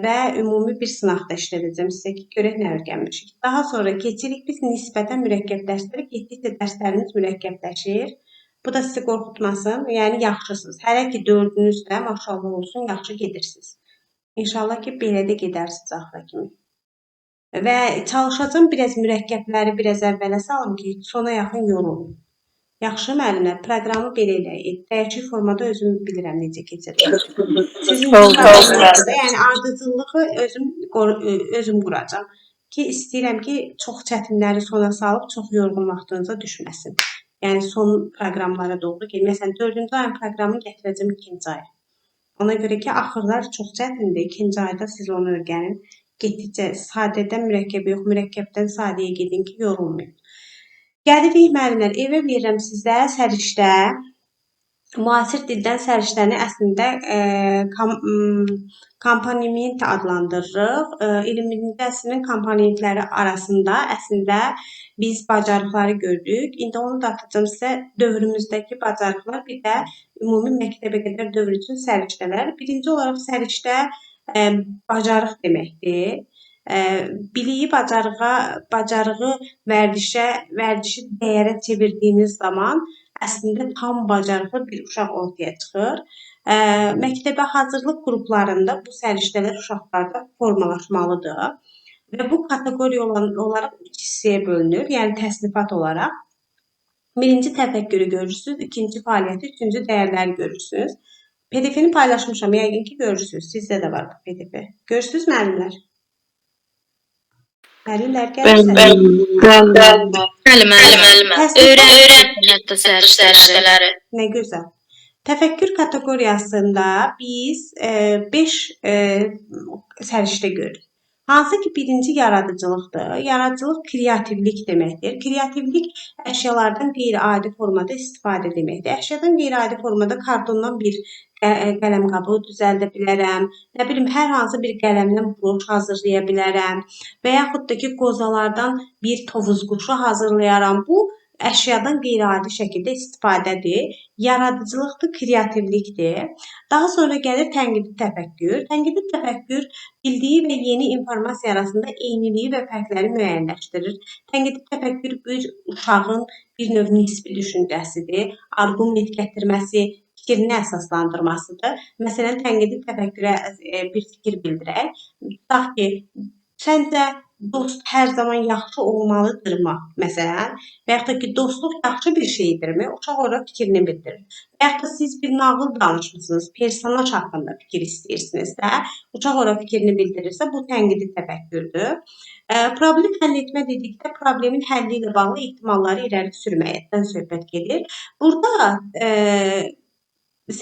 və ümumi bir sınaqda işlədəcəm sizə ki, görək nə öyrənmişik. Daha sonra keçirik biz nisbətən mürəkkəb dərslərə. Getdikcə dərslərimiz mürəkkəbləşir. Bu da sizi qorxutmasın, yəni yaxşısınız. Hələ ki 4-ünüz də maşallah olsun, yaxşı gedirsiniz. İnşallah ki, belə də gedərsiniz axıra kimi. Və çalışacağım biraz mürəkkəbləri biraz əvvələ salım ki, sona yaxın yorulun. Yaxşı müəllimlər, proqramı belə eləyək. Dəyişik formada özüm bilirəm necə keçəcəm. Sizin proqramınızda, yəni ardıcıllığı özüm quracağam ki, istəyirəm ki, çox çətinləri sona salıb çox yorğun vaxtınıza düşməsin. Yəni son proqramlara doğru ki, məsələn 4-cü ayın proqramını gətirəcəm 2-ci aya. Ona görə ki, axırlar çox çətindir. 2-ci ayda siz onu öyrənin. Getdikcə sadədən mürəkkəb yox, mürəkkəbdən sadəyə gedin ki, yorulmayın. Gəlirik müəllimlər, evə verirəm sizə səriştə. Müasir dildən səriştəni əslində komponent adlandırırıq. 20-ci əsrin komponentləri arasında əslində biz bacarıqları gördük. İndi onu da atacağım sizə dövrümüzdəki bacarıqlar, bir də ümumi məktəbə qədər dövr üçün səriştələr. Birinci olaraq səriştə bacarıq deməkdir. Biliyi bacarığı vərdişi dəyərə çevirdiyiniz zaman əslində tam bacarıqlı bir uşaq ortaya çıxır. Məktəbə hazırlıq qruplarında bu səriştələr uşaqlarda formalaşmalıdır. Və bu kateqoriya olaraq 3 hissəyə bölünür, yəni təsnifat olaraq. Birinci təfəkkürü görürsünüz, ikinci fəaliyyəti, üçüncü dəyərləri görürsünüz. PDF-ni paylaşmışam, yəqin ki görürsünüz. Sizdə də var bu PDF. Görürsünüz müəllimlər? Müəllimlər gəlirsə. Müəllimə, öyrən hətta səriştələri. Nə gözəl. Təfəkkür kateqoriyasında biz 5 səriştə görürük. Hansı ki birinci yaradıcılıqdır. Yaradıcılıq kreativlik deməkdir. Kreativlik əşyalardan qeyri-adi formada istifadə deməkdir. Əşyadan qeyri-adi formada kartondan bir qələm qabı düzəldə bilərəm. Nə bilim, hər hansı bir qələmdən broş hazırlaya bilərəm. Və yaxud da ki, qozalardan bir tovuz quşu hazırlayaram. Bu, əşyadan qeyri-adi şəkildə istifadədir. Yaradıcılıqdır, kreativlikdir. Daha sonra gəlir tənqidi təfəkkür. Tənqidi təfəkkür bildiyi və yeni informasiya arasında eyniliyi və fərqləri müəyyənləşdirir. Tənqidi təfəkkür bir uşağın bir növ nisbi düşüncəsidir. Arqument gətirməsi, fikrini əsaslandırmasıdır. Məsələn, tənqidi təfəkkürə bir fikir bildirək. Tutaq ki, səncə dost hər zaman yaxşı olmalıdırmı? Məsələn, və yaxud da ki, dostluq yaxşı bir şeydirmi? Uşaq orada fikrini bildirir. Və yaxud da siz bir nağıl danışmısınız, personaj haqqında fikir istəyirsiniz də, uşaq orada fikrini bildirirsə, bu tənqidi təfəkkürdür. Problem həll etmə dedikdə, problemin həlli ilə bağlı ehtimalları irəli sürməkdən söhbət gedir. Burada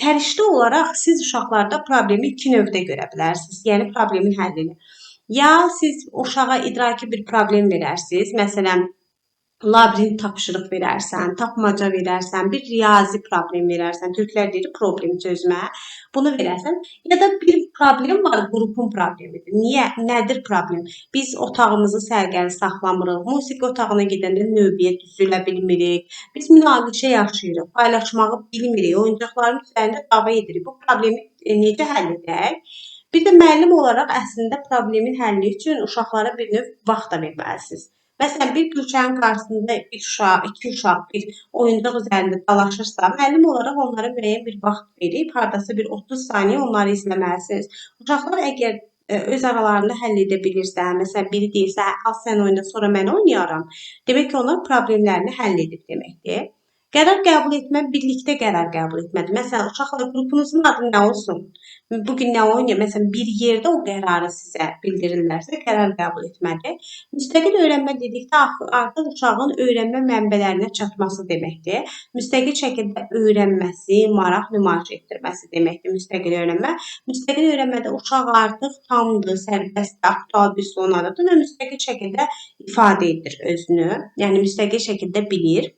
səriştə olaraq siz uşaqlarda problemi 2 növdə görə bilərsiniz, yəni problemin həllini. Ya siz uşağa idraki bir problem verərsiniz, məsələn, labirint tapşırıq verərsən, tapmaca verərsən, bir riyazi problem verərsən, türklər deyir problem çözmə, bunu verərsən. Ya da bir problem var, qrupun problemidir. Niyə? Nədir problem? Biz otağımızı sərgəli saxlamırıq, musiqi otağına gedəndə növbəyə düzülə bilmirik, biz münaqişə yaşayırıq, paylaşmağı bilmirik, oyuncaqların üzərində dava edirik. Bu problemi necə həll edək? Bir də müəllim olaraq əslində problemin həlli üçün uşaqlara bir növ vaxt da verməlisiniz. Məsələn, bir gülşənin qarşısında bir uşaq, 2 uşaq bir oyuncaq üzərində dalaşırsa, müəllim olaraq onlara müəyyən bir vaxt verib, hardasa bir 30 saniyə onları izləməlisiniz. Uşaqlar əgər öz aralarında həll edə bilirsə, məsələn, biri deyirsə, al sən oyna, sonra mən oynayaram, demək ki, onlar problemlərini həll edib deməkdir. Qərar qəbul etmə, birlikdə qərar qəbul etmədir. Məsələn, uşaqlar qrupunuzun adı nə olsun? Bugün nə oynayır? Məsələn, bir yerdə o qərarı sizə bildirirlərsə, qərar qəbul etmədir. Müstəqil öyrənmə dedikdə artıq uşağın öyrənmə mənbələrinə çatması deməkdir. Müstəqil şəkildə öyrənməsi, maraq nümayiş etdirməsi deməkdir müstəqil öyrənmə. Müstəqil öyrənmədə uşaq artıq tamdır, sərbəstdir, aktual bir zonadır və müstəqil şəkildə ifadə edir özünü. Yəni, müstəqil şəkildə bilir.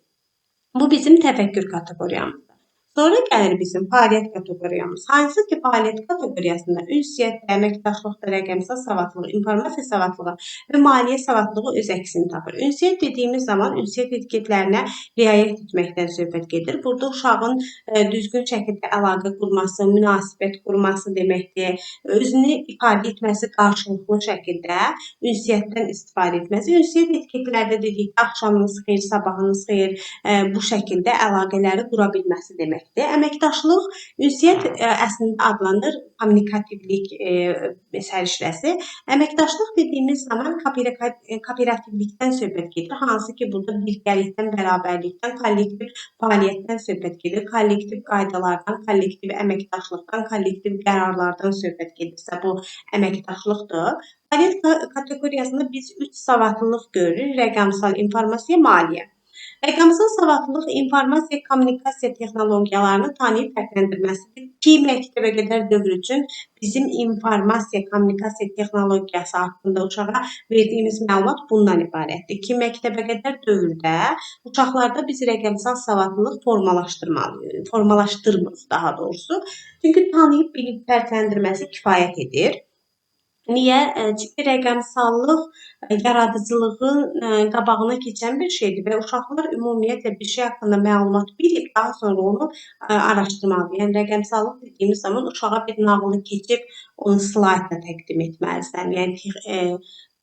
Bu bizim təfəkkür kateqoriyamızdır. Sonra gəlir bizim fəaliyyət kateqoriyamız. Hansı ki, fəaliyyət kateqoriyasında ünsiyyət, əməkdaşlıq, rəqəmsal savadlılıq, informasiya savadlılığı və maliyyə savadlılığı öz əksini tapır. Ünsiyyət dediyimiz zaman ünsiyyət etiketlərinə riayət etməkdən söhbət gedir. Burada uşağın düzgün şəkildə əlaqə qurması, münasibət qurması deməkdir. Özünü ifadə etməsi qarşılıqlı şəkildə ünsiyyətdən istifadə etməsi. Ünsiyyət etiketlərdə dedik, axşamınız xeyir, sabahınız xeyir, bu şəkildə əlaqələri qura bilməsi deməkdir. Əməkdaşlıq, ünsiyyət əslində adlanır kommunikativlik səriştəsi. Əməkdaşlıq dediyimiz zaman kooperativlikdən söhbət gedir. Hansı ki, burada birgəlikdən, bərabərlikdən, kollektiv fəaliyyətdən söhbət gedir. Kollektiv qaydalardan, kollektiv əməkdaşlıqdan, kollektiv qərarlardan söhbət gedirsə, bu əməkdaşlıqdır. Fəaliyyət kateqoriyasında biz 3 savadlılıq görürük. Rəqəmsal, informasiya, maliyyə. Rəqəmsal savadlılıq informasiya, kommunikasiya texnologiyalarını tanıyıb fərqləndirməsidir ki, məktəbə qədər dövr üçün bizim informasiya, kommunikasiya texnologiyası haqqında uşağa verdiyimiz məlumat bundan ibarətdir ki, məktəbə qədər dövrdə uşaqlarda biz rəqəmsal savadlılıq formalaşdırmırıq daha doğrusu. Çünki tanıyıb bilib fərqləndirməsi kifayət edir. Niyə? Çünki rəqəmsallıq yaradıcılığın qabağına keçən bir şeydir və uşaqlar ümumiyyətlə bir şey haqqında məlumat bilib, daha sonra onu araşdırmalıdır. Yəni, rəqəmsallıq dediyimiz zaman uşağa bir nağılı keçib, onu slaytla təqdim etməlisən. Yəni,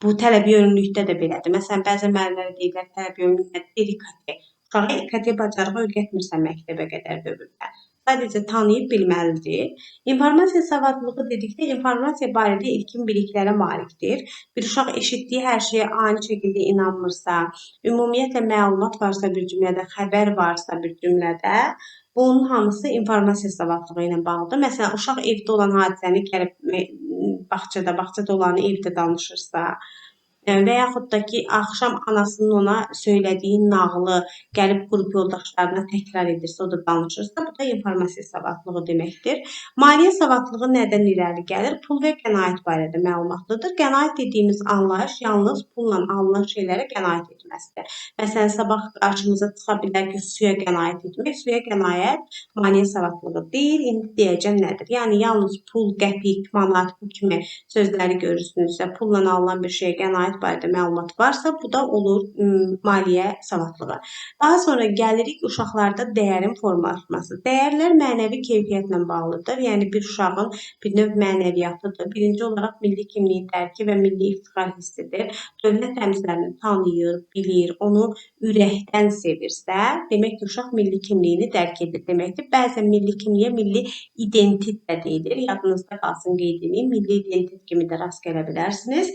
bu tələbi yönümlülükdə də belədir. Məsələn, bəzi müəllimlər deyirlər, tələbi yönümlülükdə deyir İKT. Uşağa İKT bacarığı öyrətmirsən məktəbə qədər dövrdə. Sadəcə tanıyıb bilməlidir. İnformasiya savadlılığı dedikdə informasiya barədə ilkin biliklərə malikdir. Bir uşaq eşitdiyi hər şeyə ani şəkildə inanmırsa, ümumiyyətlə məlumat varsa bir cümlədə, xəbər varsa bir cümlədə, bunun hamısı informasiya savadlığı ilə bağlıdır. Məsələn, uşaq evdə olan hadisəni gəlib bağçada olanı evdə danışırsa, və yaxud da ki, axşam anasının ona söylədiyi nağılı gəlib qrup yoldaşlarına təkrar edirsə, o da danışırsa, bu da informasiya savadlığı deməkdir. Maliyyə savadlığı nədən irəli gəlir? Pul və qənaət barədə məlumatlıdır. Qənaət dediyimiz anlayış yalnız pulla alınan şeylərə qənaət etməsidir. Məsələn, sabah qarşımıza çıxa bilər ki, suya qənaət etmək, suya qənaət maliyyə savadlığı deyil, indi deyəcəm nədir? Yəni, yalnız pul, qəpik, manat, bu kimi sözləri görürsünüzsə, pulla alınan bir şeyə qənaət barədə məlumat varsa, bu da olur maliyyə savadlığı. Daha sonra gəlirik uşaqlarda dəyərin formalaşması. Dəyərlər mənəvi keyfiyyətlə bağlıdır. Yəni, bir uşağın bir növ mənəviyyatıdır. Birinci olaraq milli kimliyi dərki və milli iftixar hissidir. Dövlət rəmzlərini tanıyır, bilir, onu ürəkdən sevirsə, demək ki, uşaq milli kimliyini dərk edir deməkdir. Bəzən milli kimliyə milli identitet də deyilir. Yadınızda qalsın qeyd edeyim. Milli identitet kimi də rast gələ bilərsiniz.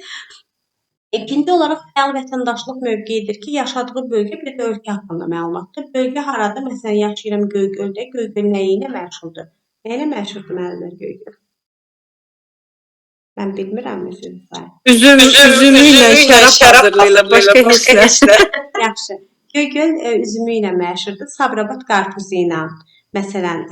İkinci olaraq fəal vətəndaşlıq mövqeyidir ki, yaşadığı bölgə bir də ölkə haqqında məlumatdır. Bölgə harada? Məsələn, yaşayıram Göygöldə. Göygöl nəyi ilə məşhurdur? Nəyi ilə məşhurdur müəllimlər Göygöl? Mən bilmirəm üzrlər. Üzümü ilə şərab hazırlayırlar, başqa heç nə. Yaxşı. Göygöl üzümü ilə məşhurdur. Sabirabad qarpuzu ilə. Məsələn,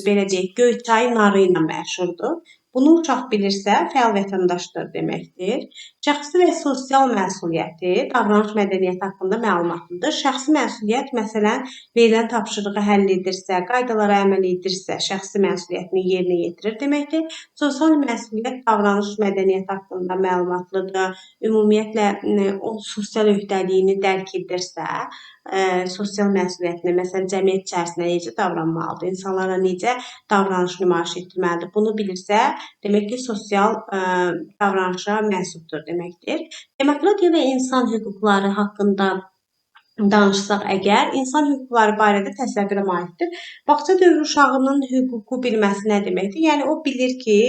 belə deyək, Göyçay narı ilə məşhurdur. Bunu uşaq bilirsə, fəal vətəndaşdır deməkdir. Şəxsi və sosial məsuliyyəti, davranış mədəniyyəti haqqında məlumatlıdır. Şəxsi məsuliyyət, məsələn, verilən tapşırığı həll edirsə, qaydalara əməl edirsə, şəxsi məsuliyyətini yerinə yetirir deməkdir. Sosial məsuliyyət, davranış mədəniyyəti haqqında məlumatlıdır. Ümumiyyətlə, o sosial öhdəliyini dərk edirsə, sosial məsuliyyətini, məsələn, cəmiyyət içərisində necə davranmalıdır, insanlara necə davranış nümayiş etdirməlidir, bunu bilirsə, demək ki, sosial davranışa mənsubdur deməkdir. Demokratiya və insan hüquqları haqqında danışsaq əgər, insan hüquqları barədə təsəvvürə malikdir. Bağça dövrü uşağının hüququ bilməsi nə deməkdir? Yəni, o bilir ki,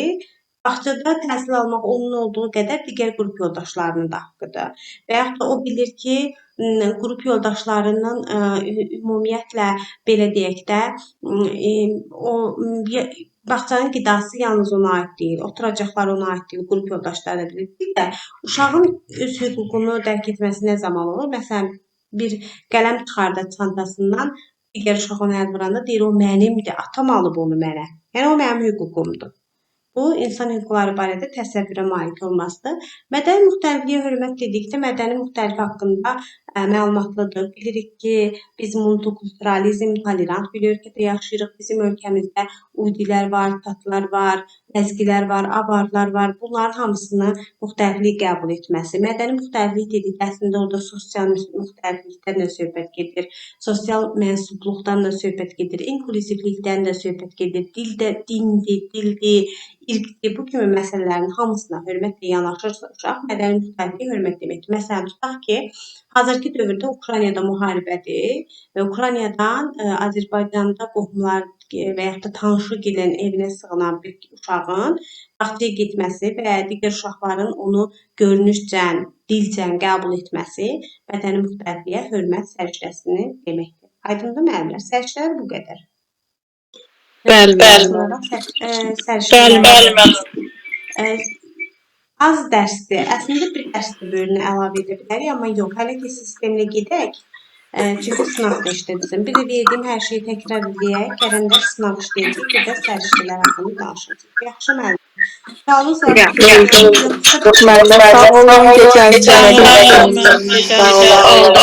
bağçada təhsil almaq onun olduğu qədər digər qrup yoldaşlarının da haqqıdır. Və yaxud da o bilir ki, qrup yoldaşlarının ümumiyyətlə, belə deyək də, bağçanın qidası yalnız ona aid deyil, oturacaqlar ona aid deyil, qrup yoldaşları da bilir də, uşağın öz hüququnu dərk etməsi nə zaman olur? Məsələn, bir qələm çıxarda çantasından, digər uşaq ona əl vuranda deyir, o mənimdir, atam alıb onu mənə. Yəni, o mənim hüququmdur. Bu, insan hüquqları barədə təsəvvürə malik olmasıdır. Mədəni müxtəlifliyə hörmət dedikdə, mədəni müxtəlif haqqında məlumatlıdır. Bilirik ki, biz multikulturalizm, tolerant bir ölkədə yaşayırıq. Bizim ölkəmizdə udilər var, tatlar var, ləzgilər var, avarlar var. Bunların hamısını müxtəliflik qəbul etməsi. Mədəni müxtəliflik dedikdə əslində orada sosial müxtəliflikdən də söhbət gedir, sosial mənsubluqdan da söhbət gedir, inklüzivlikdən də söhbət gedir, dindir, irqdir, bu kimi məsələlərin hamısına hörmətlə yanaşırsa uşaq, mədəni müxtəliflik hörmət deməkdir. Məsələn, tutaq ki, hazırki dövrdə Ukraynada müharibədir və Ukraynadan Azərbaycanda qohumlar və yaxud da tanışı gələn evinə sığınan bir uşağın bağçaya getməsi və digər uşaqların onu görünüşcən, dilcən qəbul etməsi mədəni müxtəlifliyə hörmət səriştəsini deməkdir. Aydındır müəllimlər? Səriştələr bu qədər. Az dərsdir. Əslində bir dərsdə bölünə əlavə edə bilərik, amma yox. Hələ ki sisteminə gedək. Çünki sınaq işlədəcəm. Bir də verdiyim hər şeyi təkrar edək. Gələndə sınaq işləyəcək. Bir də səriştələr haqqında danışacaq. Yaxşı müəllim. Sağ olun, sağ olun. Sağ olun, gecəniz xeyir olsun. Sağ olun.